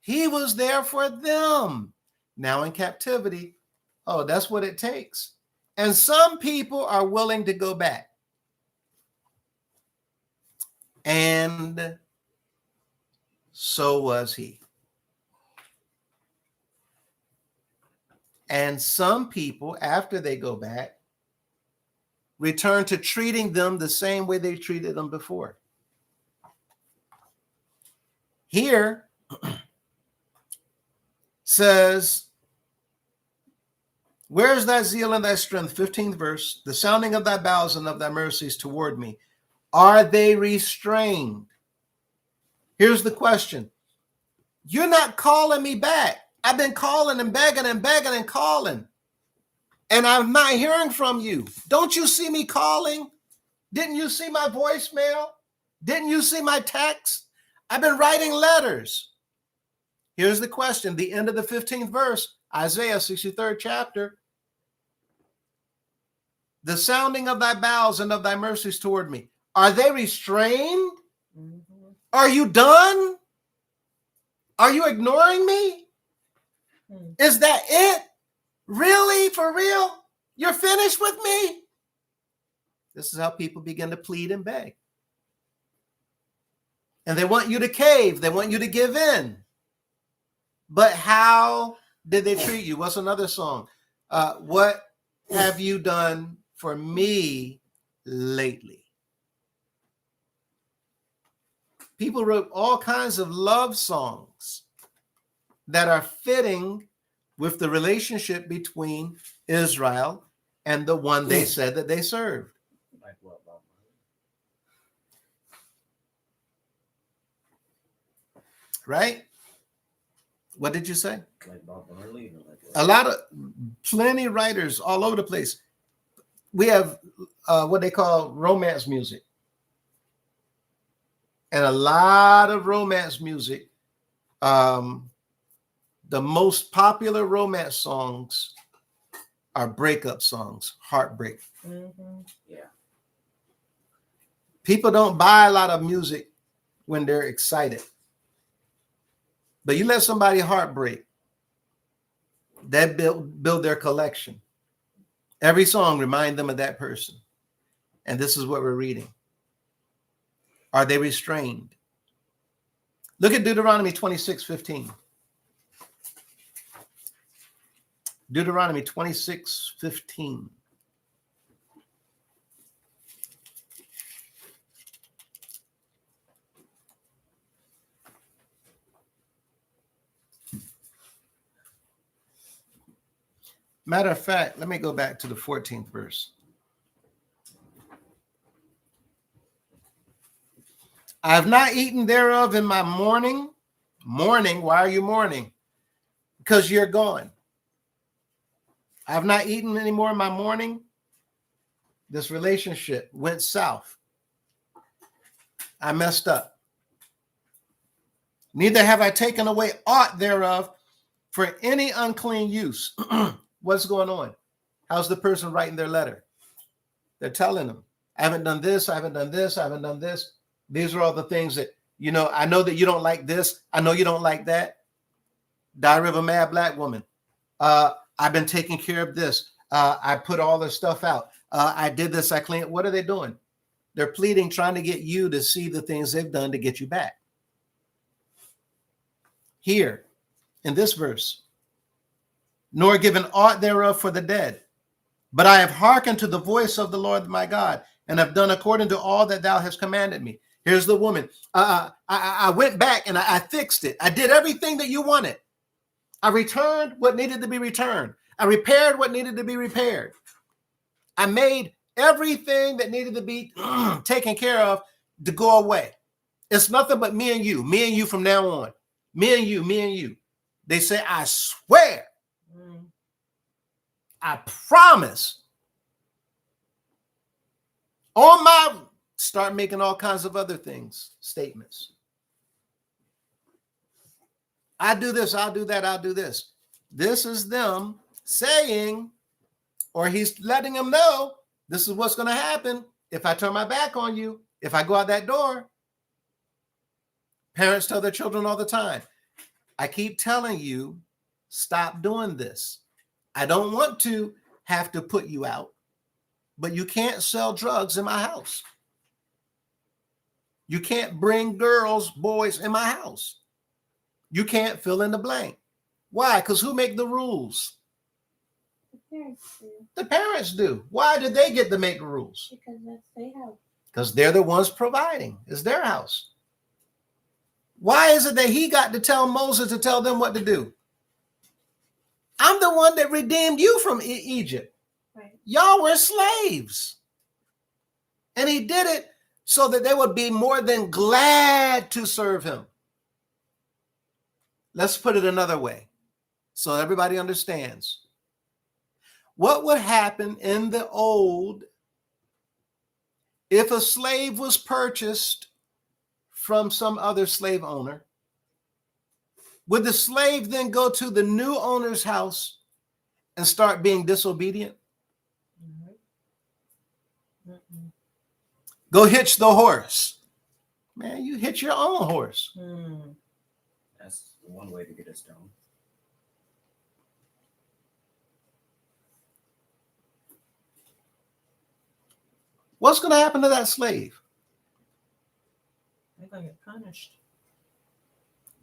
He was there for them. Now in captivity, oh, that's what it takes. And some people are willing to go back. And so was he. And some people, after they go back, return to treating them the same way they treated them before. Here says, where is thy zeal and thy strength? 15th verse, the sounding of thy bowels and of thy mercies toward me. Are they restrained? Here's the question. You're not calling me back. I've been calling and begging and calling. And I'm not hearing from you. Don't you see me calling? Didn't you see my voicemail? Didn't you see my text? I've been writing letters. Here's the question. The end of the 15th verse, Isaiah 63rd chapter. The sounding of thy bowels and of thy mercies toward me. Are they restrained? Are you done? Are you ignoring me? Is that it? Really? For real? You're finished with me? This is how people begin to plead and beg. And they want you to cave. They want you to give in. But how did they treat you? What's another song? What have you done for me lately? People wrote all kinds of love songs that are fitting with the relationship between Israel and the one they said that they served. Like what, Bob Marley? Right? What did you say? Like Bob Marley? Or like A lot of, plenty writers all over the place. We have what they call romance music. And a lot of romance music, the most popular romance songs are breakup songs, heartbreak. Yeah. People don't buy a lot of music when they're excited. But you let somebody heartbreak, that build their collection. Every song remind them of that person. And this is what we're reading. Are they restrained? Look at Deuteronomy 26:15. Deuteronomy 26:15. Matter of fact, let me go back to the 14th verse. I have not eaten thereof in my mourning. Mourning, why are you mourning? Because you're gone. I have not eaten anymore in my mourning. This relationship went south. I messed up. Neither have I taken away aught thereof for any unclean use. What's going on? How's the person writing their letter? They're telling them, I haven't done this, I haven't done this, I haven't done this. These are all the things that, I know that you don't like this. I know you don't like that. Diary of a Mad Black Woman. I've been taking care of this. I put all this stuff out. I did this, I cleaned. What are they doing? They're pleading, trying to get you to see the things they've done to get you back. Here, in this verse, nor given aught thereof for the dead. But I have hearkened to the voice of the Lord my God, and have done according to all that thou hast commanded me. Here's the woman. I went back and I fixed it. I did everything that you wanted. I returned what needed to be returned. I repaired what needed to be repaired. I made everything that needed to be taken care of to go away. It's nothing but me and you from now on. Me and you. They say, I swear. I promise. On my, start making all kinds of other things, statements. I do this, I'll do that, I'll do this. This is them saying, or he's letting them know, this is what's going to happen if I turn my back on you, if I go out that door. Parents tell their children all the time, I keep telling you, stop doing this. I don't want to have to put you out, but you can't sell drugs in my house. You can't bring girls, boys in my house. You can't fill in the blank. Why? Because who make the rules? The parents do. The parents do. Why did they get to make the rules? Because that's their house. Because they're the ones providing. It's their house. Why is it that he got to tell Moses to tell them what to do? I'm the one that redeemed you from Egypt. Right. Y'all were slaves. And he did it so that they would be more than glad to serve him. Let's put it another way so everybody understands. What would happen in the old if a slave was purchased from some other slave owner? Would the slave then go to the new owner's house and start being disobedient? Go hitch the horse. Man, you hitch your own horse. That's one way to get us down. What's going to happen to that slave? They're going to get punished.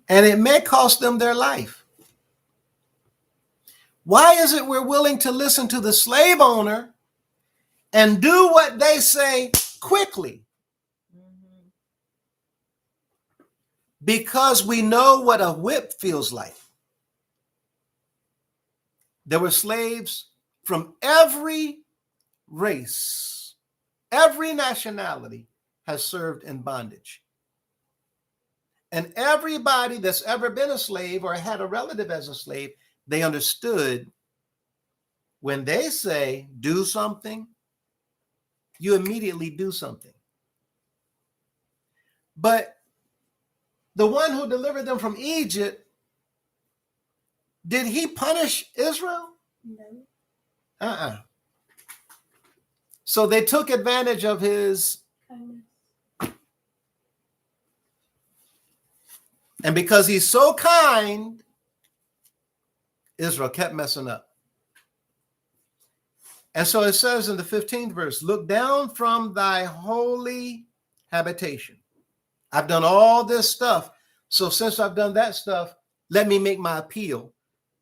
And it may cost them their life. Why is it we're willing to listen to the slave owner and do what they say quickly? Because we know what a whip feels like. There were slaves from every race, every nationality has served in bondage. And everybody that's ever been a slave or had a relative as a slave, they understood when they say do something, you immediately do something. But the one who delivered them from Egypt, did he punish Israel? No. So they took advantage of his Kindness. And because he's so kind, Israel kept messing up. And so it says in the 15th verse, look down from thy holy habitation. I've done all this stuff. So since I've done that stuff, let me make my appeal.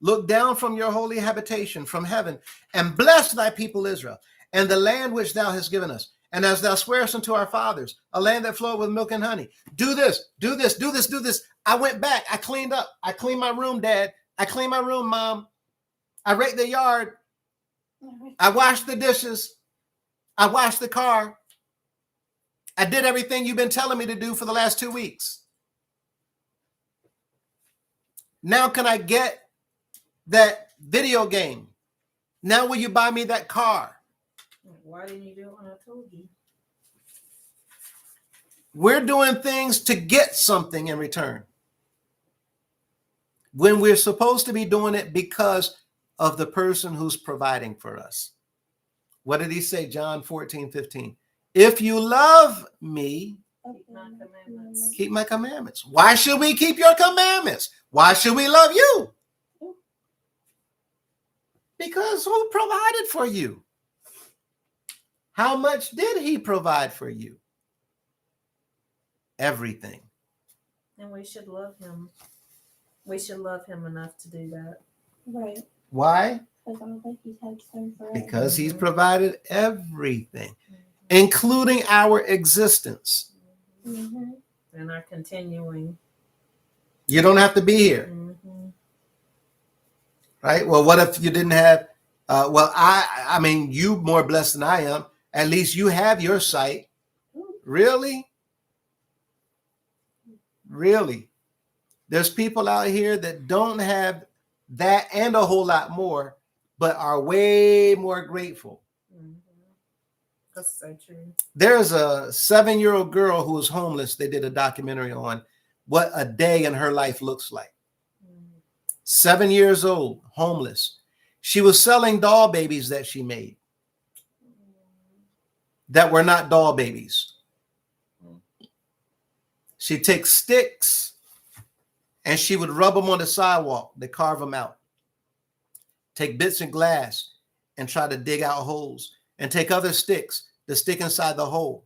Look down from your holy habitation from heaven and bless thy people Israel and the land which thou hast given us. And as thou swearest unto our fathers, a land that flowed with milk and honey. Do this, do this, do this, do this. I went back. I cleaned up. I cleaned my room, Dad. I cleaned my room, Mom. I raked the yard. I washed the dishes. I washed the car. I did everything you've been telling me to do for the last 2 weeks. Now can I get that video game? Now will you buy me that car? Why didn't you do it when I told you? We're doing things to get something in return, when we're supposed to be doing it because of the person who's providing for us. What did he say? John 14:15. If you love me, Keep my commandments. keep my commandments. Why should we keep your commandments? Why should we love you? Because who provided for you? How much did he provide for you? Everything. And we should love him. We should love him enough to do that. Right. Why? Because I don't think he's had time for it. Because he's provided everything, including our existence. Mm-hmm. And are continuing. You don't have to be here, Mm-hmm. right? Well, what if you didn't have, I mean, you more blessed than I am. At least you have your sight. Really? Really? There's people out here that don't have that and a whole lot more, but are way more grateful. Mm-hmm. That's so true. There's a 7-year-old girl who was homeless. They did a documentary on what a day in her life looks like. 7 years old, homeless. She was selling doll babies that she made that were not doll babies. She'd take sticks and she would rub them on the sidewalk. They carve them out. Take bits of glass and try to dig out holes, and take other sticks to stick inside the hole.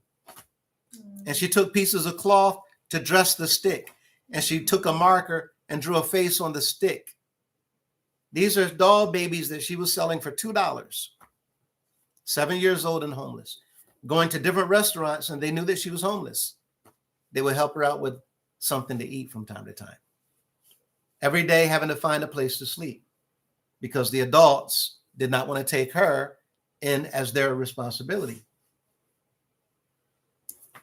And she took pieces of cloth to dress the stick, and she took a marker and drew a face on the stick. These are doll babies that she was selling for $2. 7 years old and homeless, going to different restaurants, and they knew that she was homeless. They would help her out with something to eat from time to time. Every day having to find a place to sleep because the adults did not want to take her in as their responsibility.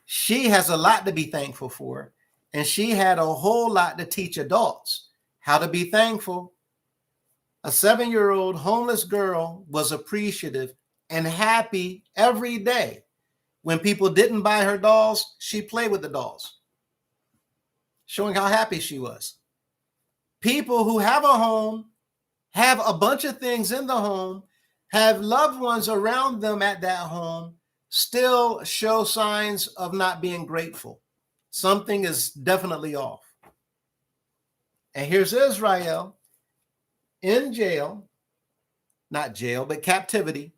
She has a lot to be thankful for, and she had a whole lot to teach adults how to be thankful. A 7-year-old homeless girl was appreciative and happy every day. When people didn't buy her dolls, she played with the dolls, showing how happy she was. People who have a home, have a bunch of things in the home, have loved ones around them at that home, still show signs of not being grateful. Something is definitely off. And here's Israel in jail, not jail, but captivity.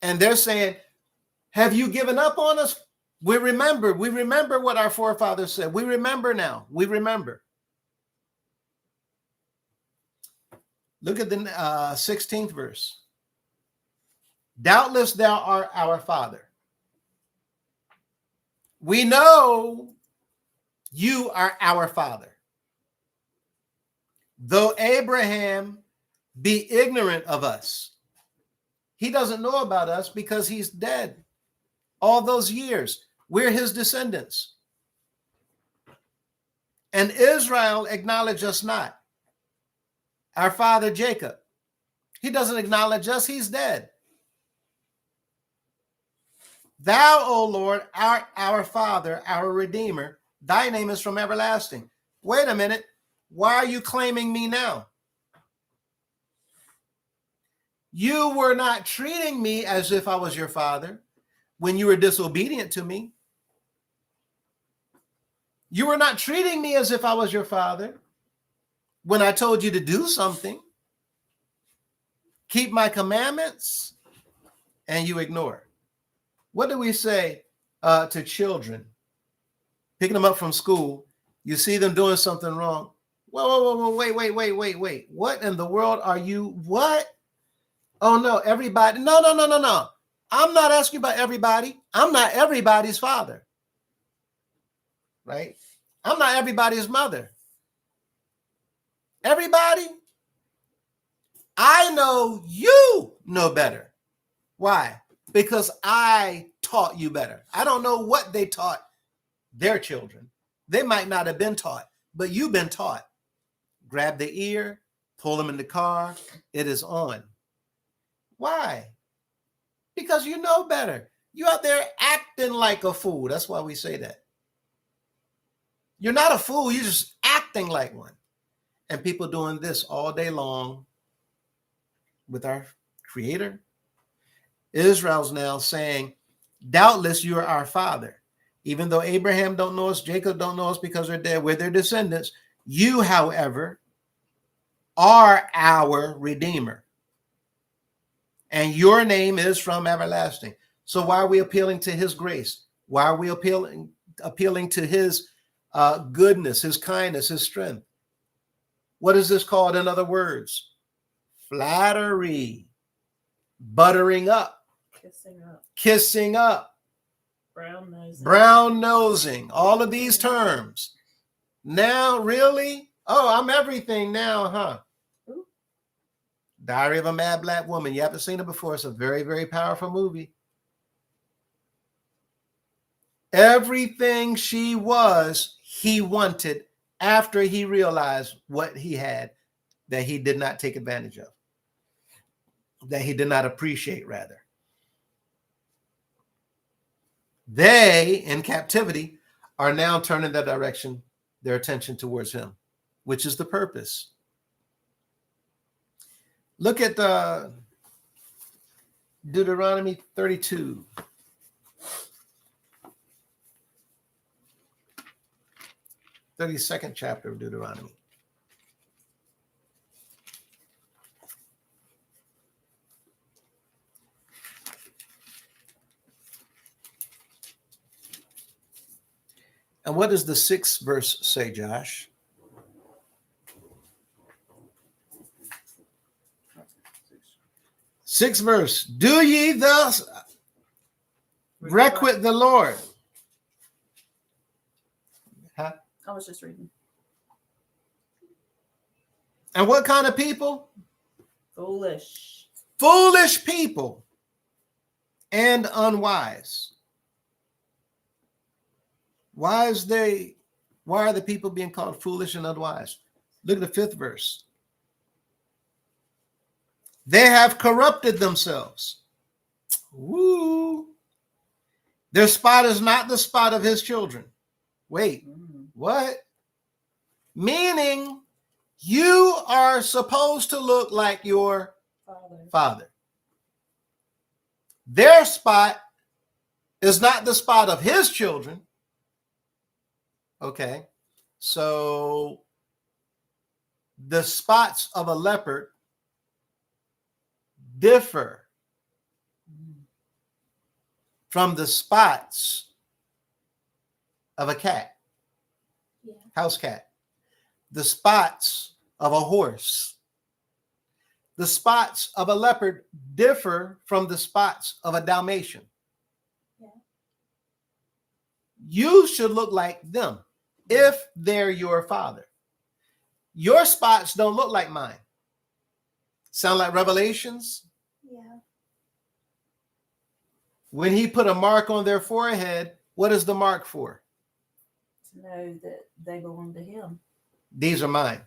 And they're saying, have you given up on us? We remember what our forefathers said. We remember now. We remember. Look at the 16th verse. Doubtless thou art our father. We know you are our father. Though Abraham be ignorant of us, he doesn't know about us because he's dead. All those years, we're his descendants. And Israel acknowledge us not. Our father Jacob, he doesn't acknowledge us, he's dead. Thou, O Lord, art our Father, our Redeemer. Thy name is from everlasting. Wait a minute. Why are you claiming me now? You were not treating me as if I was your father when you were disobedient to me. You were not treating me as if I was your father when I told you to do something. Keep my commandments, and you ignore. What do we say to children picking them up from school. You see them doing something wrong. Whoa, wait. What in the world are you? What? Oh, no, everybody. No. I'm not asking about everybody. I'm not everybody's father. Right? I'm not everybody's mother. Everybody, I know you know better. Why? Because I taught you better. I don't know what they taught their children. They might not have been taught, but you've been taught. Grab the ear, pull them in the car. It is on. Why? Because you know better. You out there acting like a fool. That's why we say that. You're not a fool. You're just acting like one. And people doing this all day long with our Creator. Israel's now saying, doubtless you are our father. Even though Abraham don't know us, Jacob don't know us because they're dead, we're their descendants. You, however, are our Redeemer. And your name is from everlasting. So why are we appealing to his grace? Why are we appealing to his goodness, his kindness, his strength? What is this called in other words? Flattery, buttering up, kissing up, brown nosing, all of these terms. Now, really? Oh, I'm everything now, huh? Diary of a Mad Black Woman. You haven't seen it before. It's a very, very powerful movie. Everything she was, he wanted after he realized what he had that he did not take advantage of, that he did not appreciate, rather. They, in captivity, are now turning their direction, their attention towards him, which is the purpose. Look at Deuteronomy 32. The 32nd chapter of Deuteronomy. And what does the 6th verse say, Josh? Sixth verse. Do ye thus requite the Lord? Huh? I was just reading. And what kind of people? Foolish. Foolish people and unwise. Why are the people being called foolish and unwise? Look at the 5th verse. They have corrupted themselves. Woo. Their spot is not the spot of his children. Wait, what? Meaning you are supposed to look like your father. Their spot is not the spot of his children. Okay, so the spots of a leopard differ from the spots of a cat, house cat, the spots of a horse. The spots of a leopard differ from the spots of a Dalmatian. Yeah. You should look like them if they're your father. Your spots don't look like mine. Sound like Revelations? Yeah. When he put a mark on their forehead, what is the mark for? To know that they belong to him. These are mine.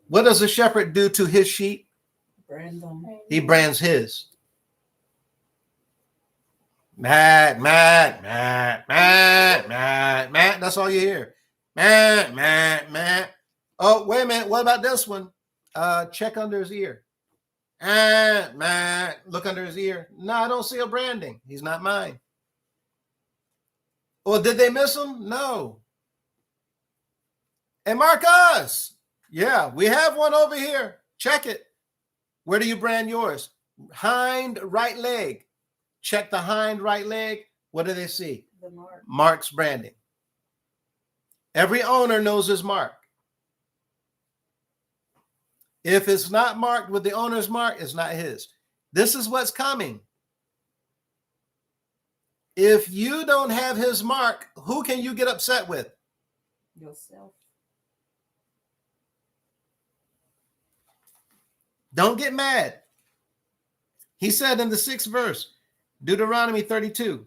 What does a shepherd do to his sheep? Brand them. He brands his. Matt. That's all you hear. Matt. Oh, wait a minute. What about this one? Check under his ear. Look under his ear. No, I don't see a branding. He's not mine. Well, did they miss him? No. And Marcus. Yeah, we have one over here. Check it. Where do you brand yours? Hind right leg. Check the hind right leg. What do they see? The mark. Mark's branding. Every owner knows his mark. If it's not marked with the owner's mark, it's not his. This is what's coming. If you don't have his mark, who can you get upset with? Yourself. Don't get mad. He said in the 6th verse, Deuteronomy 32,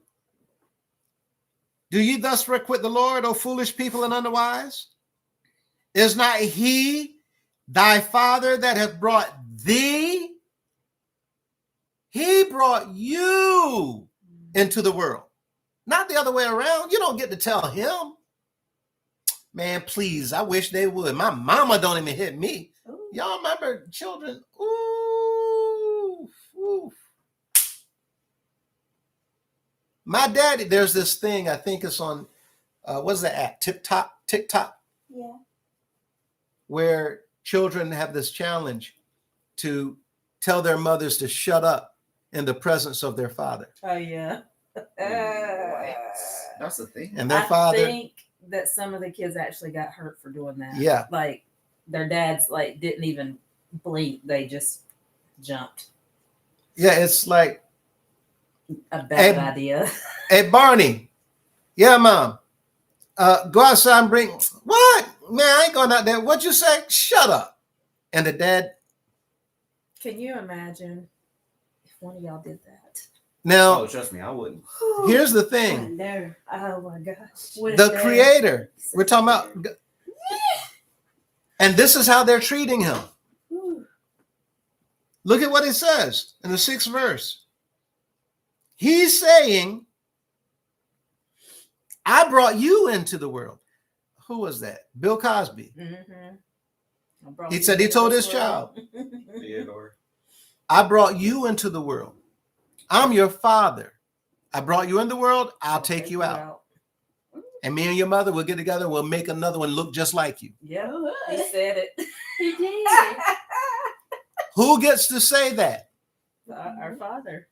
do ye thus requite the Lord, O foolish people and unwise? Is not he thy father that hath brought thee? He brought you into the world, not the other way around. You don't get to tell him. Man, please, I wish they would. My mama don't even hit me. Ooh. Y'all remember children? Ooh, ooh. My daddy, there's this thing, I think it's on, what's that app? TikTok, Yeah. where children have this challenge to tell their mothers to shut up in the presence of their father. Oh yeah. That's the thing. And their I father, think that some of the kids actually got hurt for doing that. yeah. Like their dads like didn't even blink; they just jumped. Yeah, it's like, A bad Hey, idea. hey, Barney. Yeah, Mom. Go outside and bring, what? Man, I ain't going out there. What'd you say? Shut up. And the dad, Can you imagine if one of y'all did that? now, Oh, trust me, I wouldn't. here's the thing. No. Oh my gosh. The creator, we're talking about, and this is how they're treating him. Look at what it says in the 6th verse. He's saying, I brought you into the world. Who was that? Bill Cosby. Mm-hmm. He said he told his child, Theodore. I brought you into the world. I'm your father. I brought you in the world. I'll take you out. And me and your mother will get together. We'll make another one look just like you. Yeah, he said it. He did. Who gets to say that? Our father.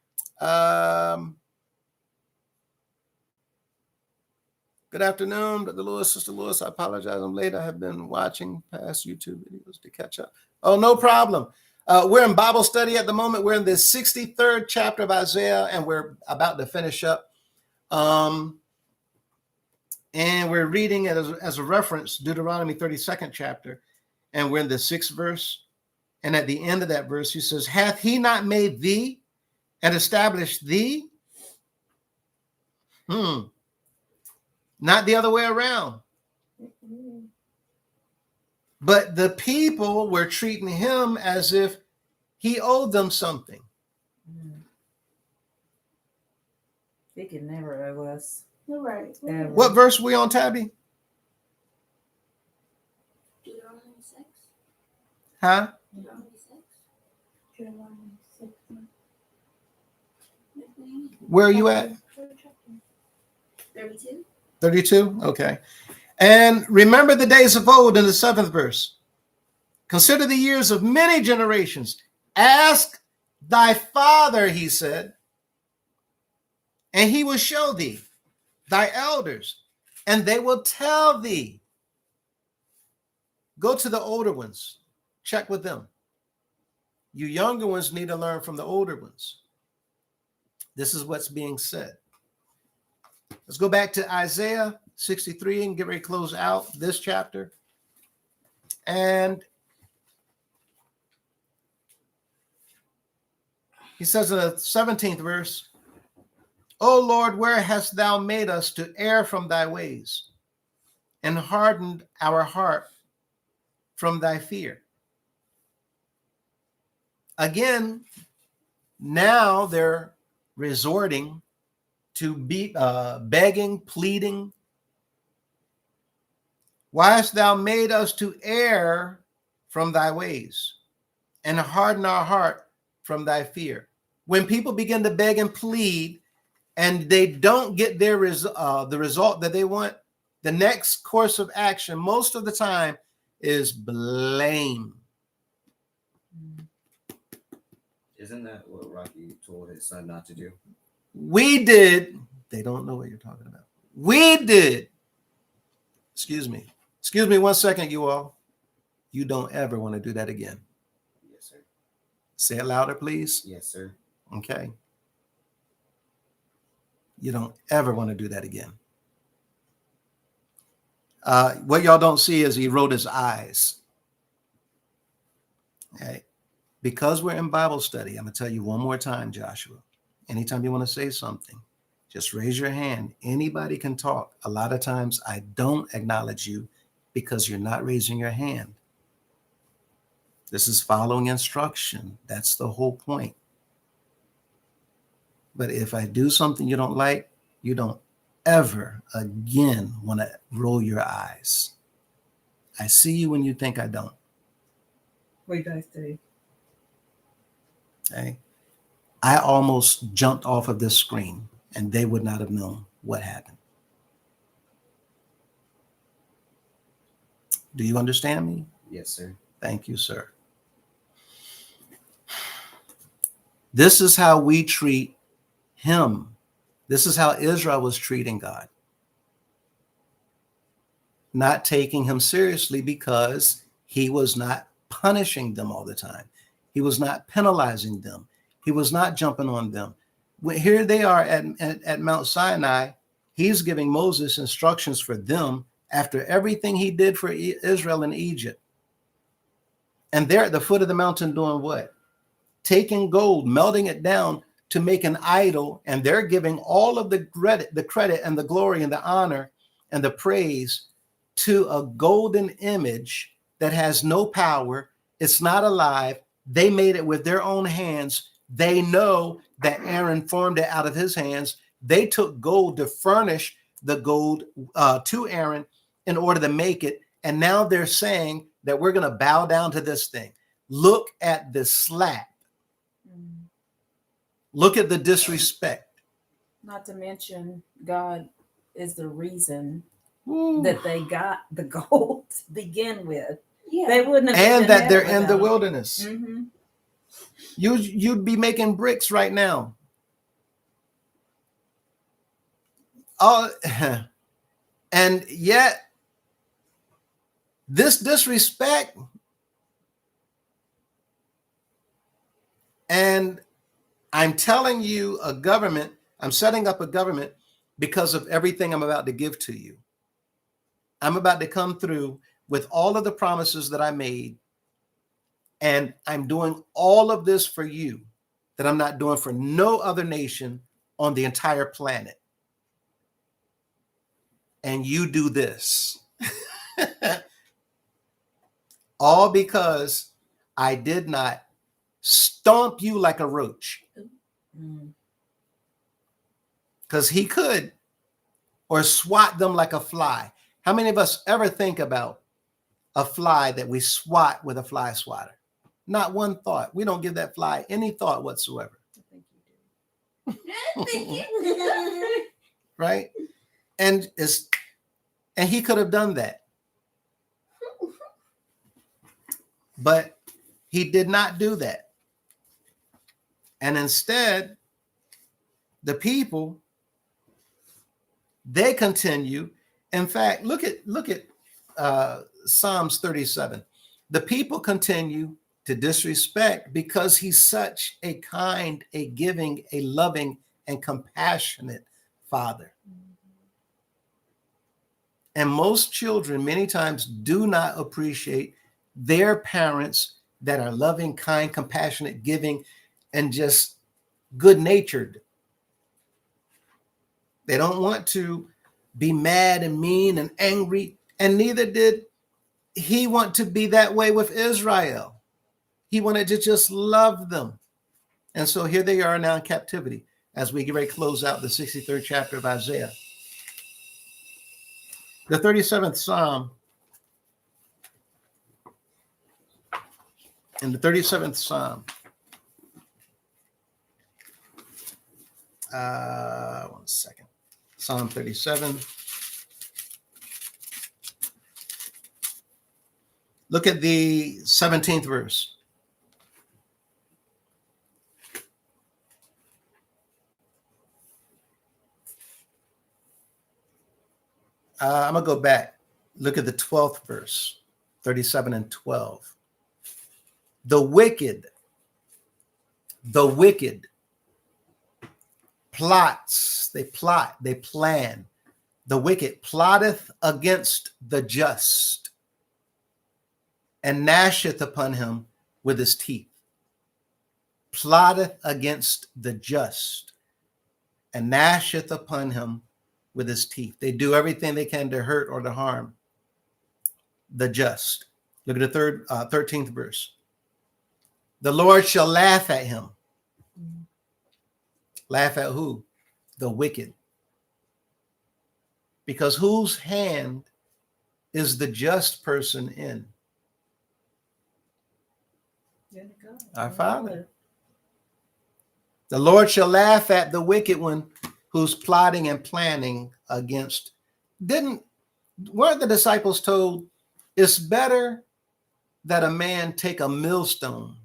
Good afternoon, Brother Lewis, Sister Lewis. I apologize. I'm late. I have been watching past YouTube videos to catch up. Oh, no problem. We're in Bible study at the moment. We're in the 63rd chapter of Isaiah, and we're about to finish up. And we're reading it as a reference, Deuteronomy 32nd chapter, and we're in the 6th verse. And at the end of that verse, he says, hath he not made thee and established thee? Not the other way around. But the people were treating him as if he owed them something. He can never owe us. You're right. Ever. What verse we on, Tabby? Deuteronomy 6. Huh? Deuteronomy 6. Deuteronomy 6. Where are you at? 32. 32? Okay. And remember the days of old in the 7th verse. Consider the years of many generations. Ask thy father, he said, and he will show thee thy elders, and they will tell thee. Go to the older ones. Check with them. You younger ones need to learn from the older ones. This is what's being said. Let's go back to Isaiah 63 and get ready to close out this chapter. And he says in the 17th verse, O Lord, where hast thou made us to err from thy ways and hardened our heart from thy fear? Again, now they're resorting to be begging, pleading. Why hast thou made us to err from thy ways and harden our heart from thy fear? When people begin to beg and plead and they don't get their the result that they want, the next course of action most of the time is blame. Isn't that what Rocky told his son not to do? We did. They don't know what you're talking about. We did Excuse me. Excuse me 1 second, you all. You don't ever want to do that again. Yes, sir. Say it louder, please. Yes, sir. Okay. You don't ever want to do that again. What y'all don't see is he wrote his eyes. Okay. Because we're in Bible study, I'm going to tell you one more time, Joshua. Anytime you want to say something, just raise your hand. Anybody can talk. A lot of times I don't acknowledge you because you're not raising your hand. This is following instruction. That's the whole point. But if I do something you don't like, you don't ever again want to roll your eyes. I see you when you think I don't. We both do. Okay. I almost jumped off of this screen and they would not have known what happened. Do you understand me? Yes, sir. Thank you, sir. This is how we treat him. This is how Israel was treating God. Not taking him seriously because he was not punishing them all the time. He was not penalizing them. He was not jumping on them. Here they are at Mount Sinai. He's giving Moses instructions for them after everything he did for Israel in Egypt. And they're at the foot of the mountain doing what? Taking gold, melting it down to make an idol. And they're giving all of the credit and the glory and the honor and the praise to a golden image that has no power. It's not alive. They made it with their own hands. They know that Aaron formed it out of his hands. They took gold to furnish the gold to Aaron in order to make it. And now they're saying that we're going to bow down to this thing. Look at the slap. Look at the disrespect. Not to mention, God is the reason Ooh. that they got the gold to begin with. Yeah. They wouldn't have And even that had they're it in the without wilderness. it. Mm-hmm. You'd be making bricks right now. And yet this disrespect, and I'm telling you, I'm setting up a government because of everything I'm about to give to you. I'm about to come through with all of the promises that I made. And I'm doing all of this for you that I'm not doing for no other nation on the entire planet. And you do this. All because I did not stomp you like a roach. Because he could, or swat them like a fly. How many of us ever think about a fly that we swat with a fly swatter? Not one thought. We don't give that fly any thought whatsoever. I think you do. Right? And he could have done that. But he did not do that. And instead, the people, they continue. In fact, look at Psalms 37. The people continue to disrespect because he's such a kind, a giving, a loving, and compassionate father. And most children many times do not appreciate their parents that are loving, kind, compassionate, giving, and just good-natured. They don't want to be mad and mean and angry, and neither did he want to be that way with Israel. He wanted to just love them. And so here they are now in captivity as we get ready to close out the 63rd chapter of Isaiah. The 37th Psalm. In the 37th Psalm, 1 second. Psalm 37. Look at the 17th verse. I'm going to go back. Look at the 12th verse, 37 and 12. The wicked plots, they plot, they plan. The wicked plotteth against the just and gnasheth upon him with his teeth. Plotteth against the just and gnasheth upon him with his teeth. They do everything they can to hurt or to harm the just. Look at the 13th verse. The Lord shall laugh at him. Laugh at who? The wicked. Because whose hand is the just person in? Our Father. The Lord shall laugh at the wicked one who's plotting and planning against. Weren't the disciples told it's better that a man take a millstone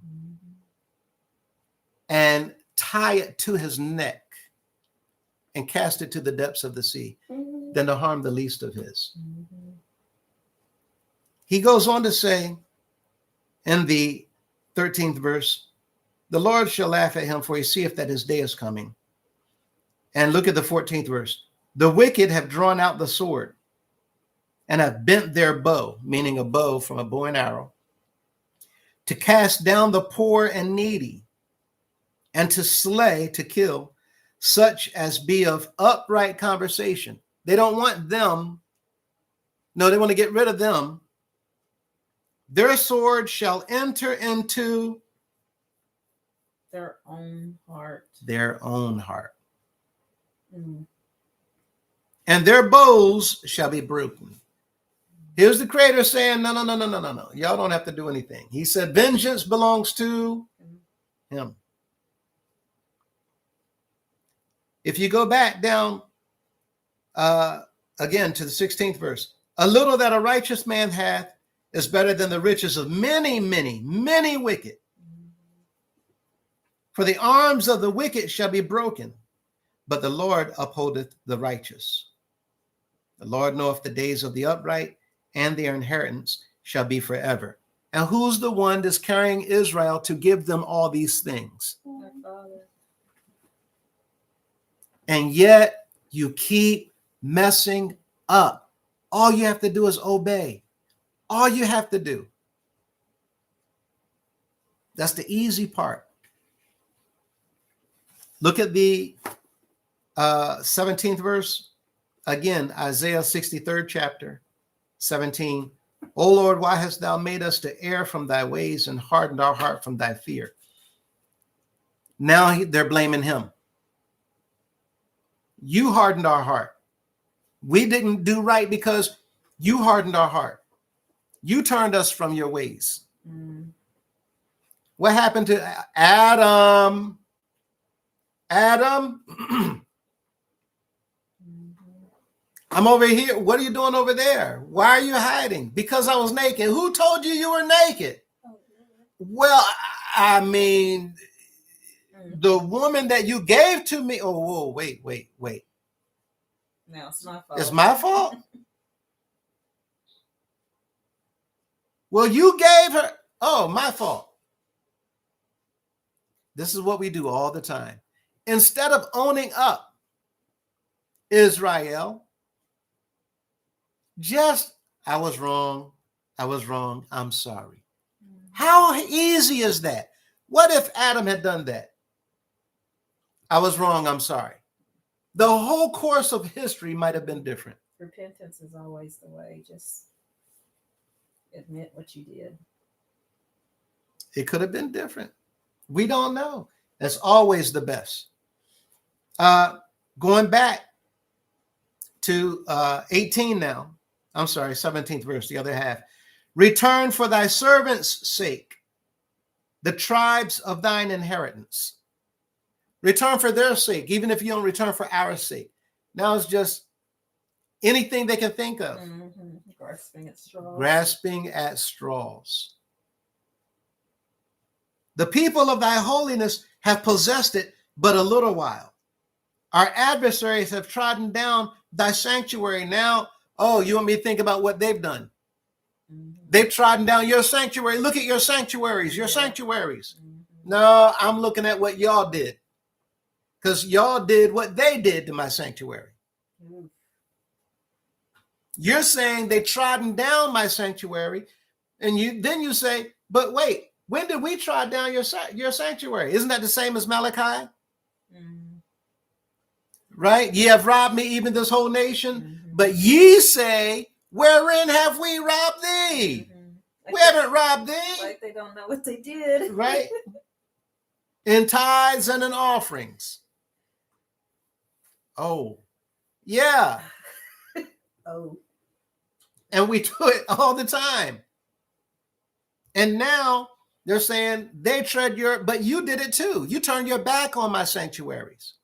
and tie it to his neck and cast it to the depths of the sea than to harm the least of his? He goes on to say in the 13th verse, the Lord shall laugh at him, for he seeth that his day is coming. And look at the 14th verse. The wicked have drawn out the sword and have bent their bow, meaning a bow from a bow and arrow, to cast down the poor and needy, and to slay, to kill, such as be of upright conversation. They don't want them. No, they want to get rid of them. Their sword shall enter into their own heart. Their own heart. Mm. And their bows shall be broken. Here's the Creator saying, no. Y'all don't have to do anything. He said, vengeance belongs to him. If you go back down again to the 16th verse, a little that a righteous man hath is better than the riches of many, many, many wicked. For the arms of the wicked shall be broken, but the Lord upholdeth the righteous. The Lord knoweth the days of the upright, and their inheritance shall be forever. And who's the one that's carrying Israel to give them all these things? Our Father. And yet you keep messing up. All you have to do is obey. All you have to do. That's the easy part. Look at the 17th verse. Again, Isaiah 63rd chapter, 17. O Lord, why hast thou made us to err from thy ways and hardened our heart from thy fear? Now they're blaming him. You hardened our heart. We didn't do right because you hardened our heart. You turned us from your ways. Mm. What happened to Adam? Adam, I'm over here. What are you doing over there? Why are you hiding? Because I was naked. Who told you you were naked? Well, I mean, the woman that you gave to me. Oh, whoa, wait. No, it's my fault. It's my fault? Well, you gave her. Oh, my fault. This is what we do all the time. Instead of owning up, Israel, just, I was wrong, I'm sorry. How easy is that? What if Adam had done that? I was wrong, I'm sorry. The whole course of history might have been different. Repentance is always the way. Just admit what you did. It could have been different. We don't know. That's always the best. Going back to 18 now. I'm sorry, 17th verse, the other half. Return for thy servants' sake, the tribes of thine inheritance. Return for their sake, even if you don't return for our sake. Now it's just anything they can think of. Mm-hmm. Grasping at straws. Grasping at straws. The people of thy holiness have possessed it but a little while. Our adversaries have trodden down thy sanctuary. Now Oh, you want me to think about what they've done? Mhm. They've trodden down your sanctuary. Look at your sanctuaries, your Yeah. sanctuaries. Mhm. No, I'm looking at what y'all did, because y'all did what they did to my sanctuary. Oof. You're saying they trodden down my sanctuary, and you say, but wait, when did we trod down your sanctuary? Isn't that the same as Malachi? Mhm. Right? Ye have robbed me, even this whole nation. Mhm. But ye say, wherein have we robbed thee? Mhm. We haven't robbed thee. Like they don't know what they did. Right? In tithes and in offerings. Oh, yeah. Oh. And we do it all the time. And now they're saying they tread but you did it too. You turned your back on my sanctuaries.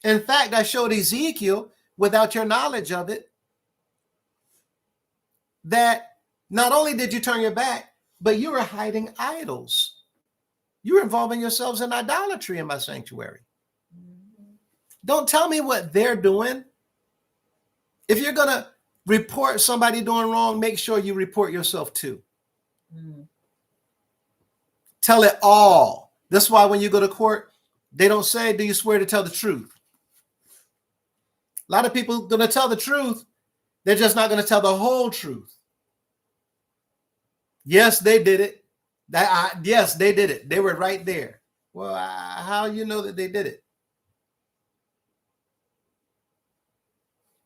In fact, I showed Ezekiel, without your knowledge of it, that not only did you turn your back, but you were hiding idols. You were involving yourselves in idolatry in my sanctuary. Mhm. Don't tell me what they're doing. If you're going to report somebody doing wrong, make sure you report yourself too. Mhm. Tell it all. That's why when you go to court, they don't say, do you swear to tell the truth? A lot of people are going to tell the truth. They're just not going to tell the whole truth. Yes, they did it. Yes, they did it. They were right there. Well, how you know that they did it?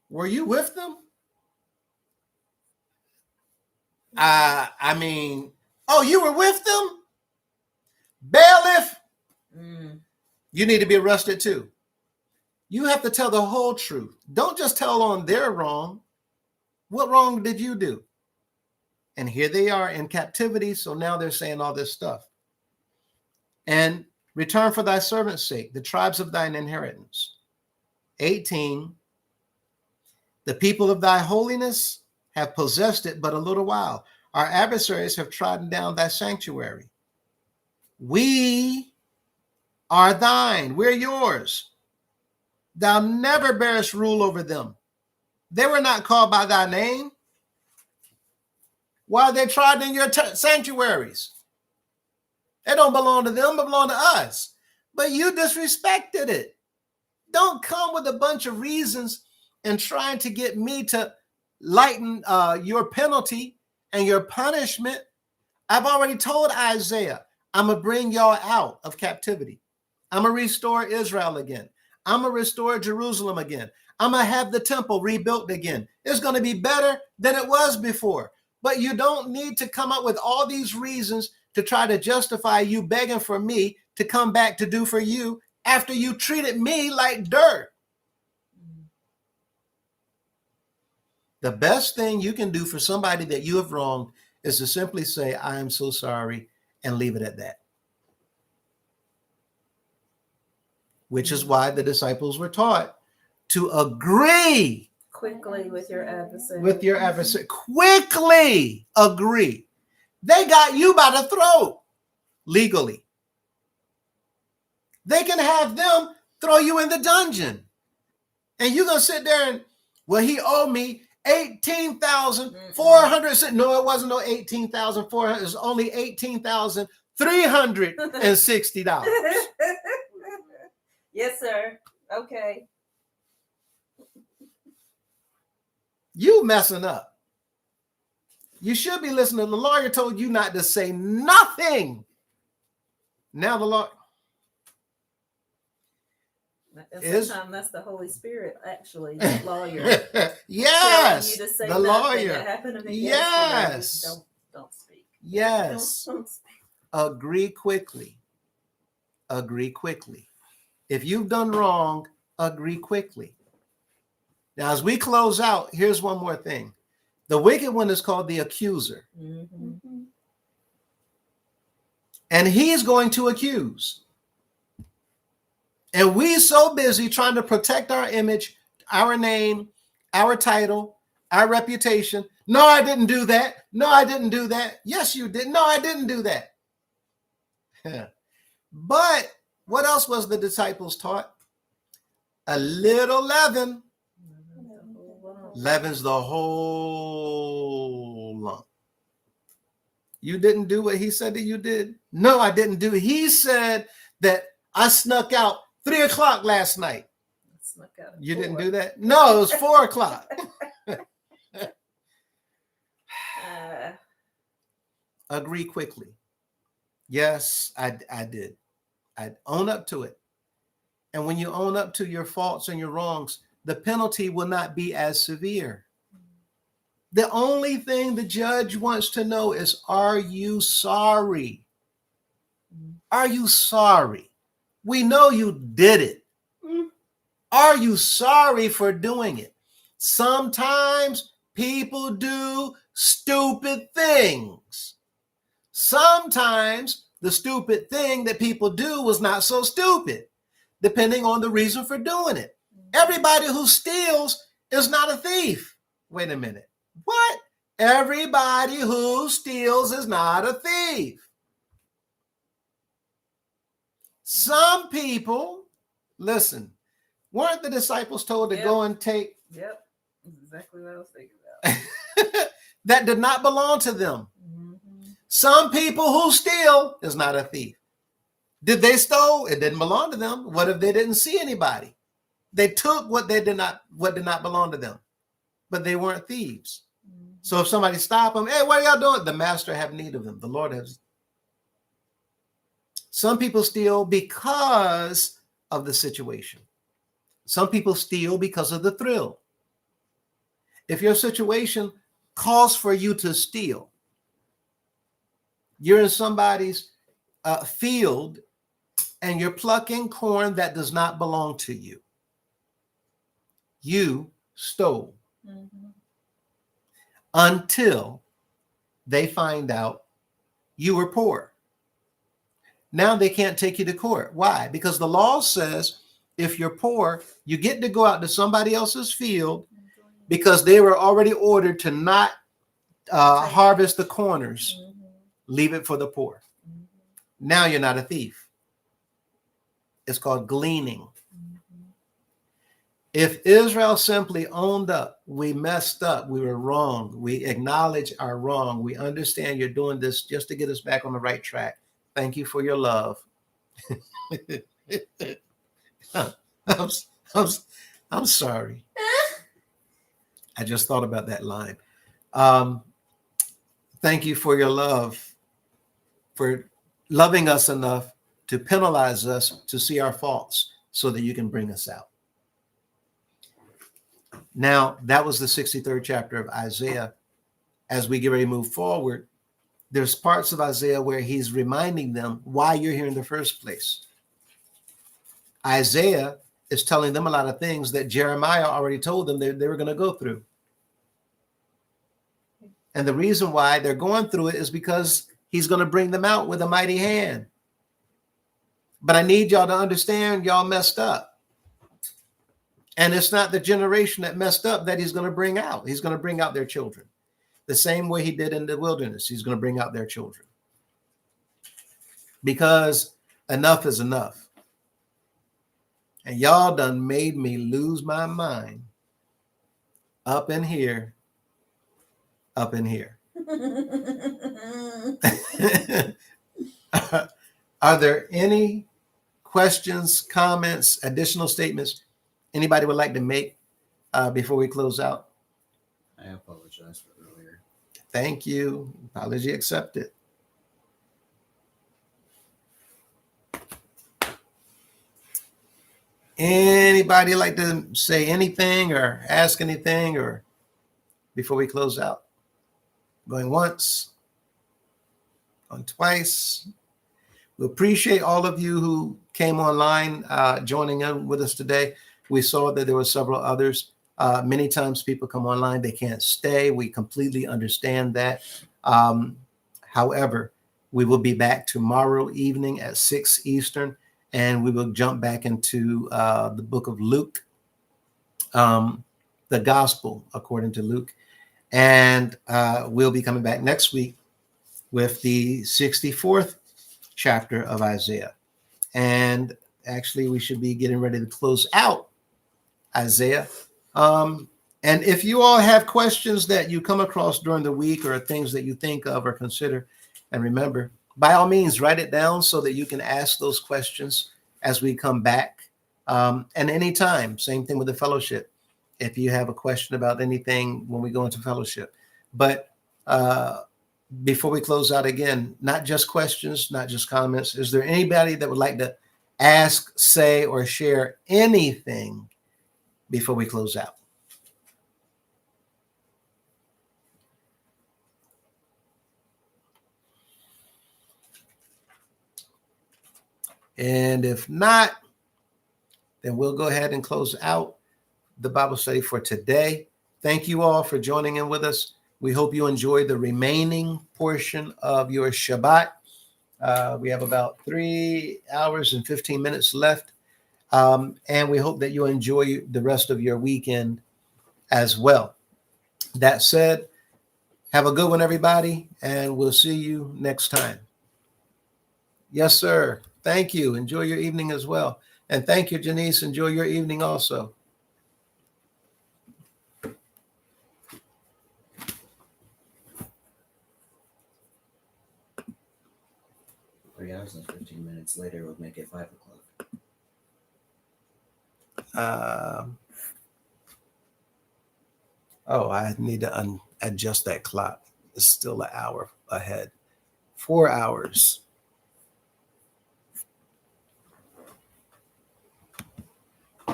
Were you with them? I mean, oh, you were with them? Bailiff, Mhm. you need to be arrested too. You have to tell the whole truth. Don't just tell on their wrong. What wrong did you do? And here they are in captivity. So now they're saying all this stuff. And return for thy servant's sake, the tribes of thine inheritance. 18, the people of thy holiness have possessed it but a little while. Our adversaries have trodden down thy sanctuary. We are thine. We're yours. Thou never bearest rule over them. They were not called by thy name. Why they trod in your sanctuaries? They don't belong to them, but belong to us. But you disrespected it. Don't come with a bunch of reasons and trying to get me to lighten your penalty and your punishment. I've already told Isaiah, I'm going to bring y'all out of captivity. I'm going to restore Israel again. I'm going to restore Jerusalem again. I'm going to have the temple rebuilt again. It's going to be better than it was before. But you don't need to come up with all these reasons to try to justify you begging for me to come back to do for you after you treated me like dirt. The best thing you can do for somebody that you have wronged is to simply say, I am so sorry, and leave it at that. Which is why the disciples were taught to agree Quickly with your adversary. with your adversary. Quickly agree. They got you by the throat legally. They can have them throw you in the dungeon. And you're going to sit there and, well, he owed me $18,400. No, it wasn't no $18,400. It was only $18,360. Yes, sir. Okay. You messing up. You should be listening. The lawyer told you not to say nothing. Now the law And is sometimes that's the Holy Spirit, actually, the lawyer. yes, Telling you to say the nothing. lawyer. That happened to me Yes. yesterday. Don't speak. Yes. Don't speak. Agree quickly. Agree quickly. If you've done wrong, agree quickly. Now, as we close out, here's one more thing. The wicked one is called the accuser. Mm-hmm. And he's going to accuse. And we so busy trying to protect our image, our name, our title, our reputation. No, I didn't do that. No, I didn't do that. Yes, you did. No, I didn't do that. But what else was the disciples taught? A little leaven leavens the whole lump. You didn't do what he said that you did? No, I didn't do it. He said that I snuck out 3 o'clock last night. Snuck out at You didn't 4. do that? No, it was 4 o'clock. Agree quickly. Yes, I did. I own up to it. And when you own up to your faults and your wrongs, the penalty will not be as severe. The only thing the judge wants to know is, are you sorry? Are you sorry? We know you did it. Are you sorry for doing it? Sometimes people do stupid things. Sometimes the stupid thing that people do was not so stupid, depending on the reason for doing it. Everybody who steals is not a thief. Wait a minute. What? Everybody who steals is not a thief. Some people, listen, weren't the disciples told to go and take? Yep. That's exactly what I was thinking about. That did not belong to them. Some people who steal is not a thief. Did they steal? It didn't belong to them. What if they didn't see anybody? They took what did not belong to them, but they weren't thieves. So if somebody stopped them, hey, what are y'all doing? The master have need of them. The Lord has. Some people steal because of the situation. Some people steal because of the thrill. If your situation calls for you to steal, you're in somebody's field and you're plucking corn that does not belong to you. You stole. Until they find out you were poor. Now they can't take you to court. Why? Because the law says if you're poor, you get to go out to somebody else's field because they were already ordered to not harvest the corners. Leave it for the poor. Now you're not a thief. It's called gleaning. If Israel simply owned up, we messed up, we were wrong, we acknowledge our wrong, we understand you're doing this just to get us back on the right track. Thank you for your love. I'm sorry. I just thought about that line. Thank you for your love, for loving us enough to penalize us to see our faults so that you can bring us out. Now, that was the 63rd chapter of Isaiah. As we get ready to move forward, there's parts of Isaiah where he's reminding them why you're here in the first place. Isaiah is telling them a lot of things that Jeremiah already told them they were going to go through. And the reason why they're going through it is because he's going to bring them out with a mighty hand. But I need y'all to understand y'all messed up. And it's not the generation that messed up that he's going to bring out. He's going to bring out their children. The same way he did in the wilderness. He's going to bring out their children. Because enough is enough. And y'all done made me lose my mind. Up in here. Up in here. Are there any questions, comments, additional statements anybody would like to make before we close out? I apologize for earlier. Thank you. Apology accepted. Anybody like to say anything or ask anything or before we close out? Going once, going twice. We appreciate all of you who came online, joining in with us today. We saw that there were several others. Many times people come online, they can't stay. We completely understand that. However, we will be back tomorrow evening at 6 Eastern, and we will jump back into the book of Luke, the gospel according to Luke. And we'll be coming back next week with the 64th chapter of Isaiah. And actually, we should be getting ready to close out Isaiah. And if you all have questions that you come across during the week or things that you think of or consider, and remember, by all means, write it down so that you can ask those questions as we come back. And anytime, same thing with the fellowship. If you have a question about anything when we go into fellowship. But before we close out again, not just questions, not just comments. Is there anybody that would like to ask, say, or share anything before we close out? And if not, then we'll go ahead and close out the Bible study for today. Thank you all for joining in with us. We hope you enjoy the remaining portion of your Shabbat. We have about 3 hours and 15 minutes left. And we hope that you enjoy the rest of your weekend as well. That said, have a good one, everybody, and we'll see you next time. Yes, sir. Thank you. Enjoy your evening as well. And thank you, Janice. Enjoy your evening also. 3 hours and 15 minutes later would make it 5 o'clock. I need to adjust that clock. It's still an hour ahead. 4 hours.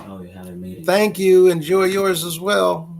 Oh, you had a meeting. Thank you. Enjoy yours as well.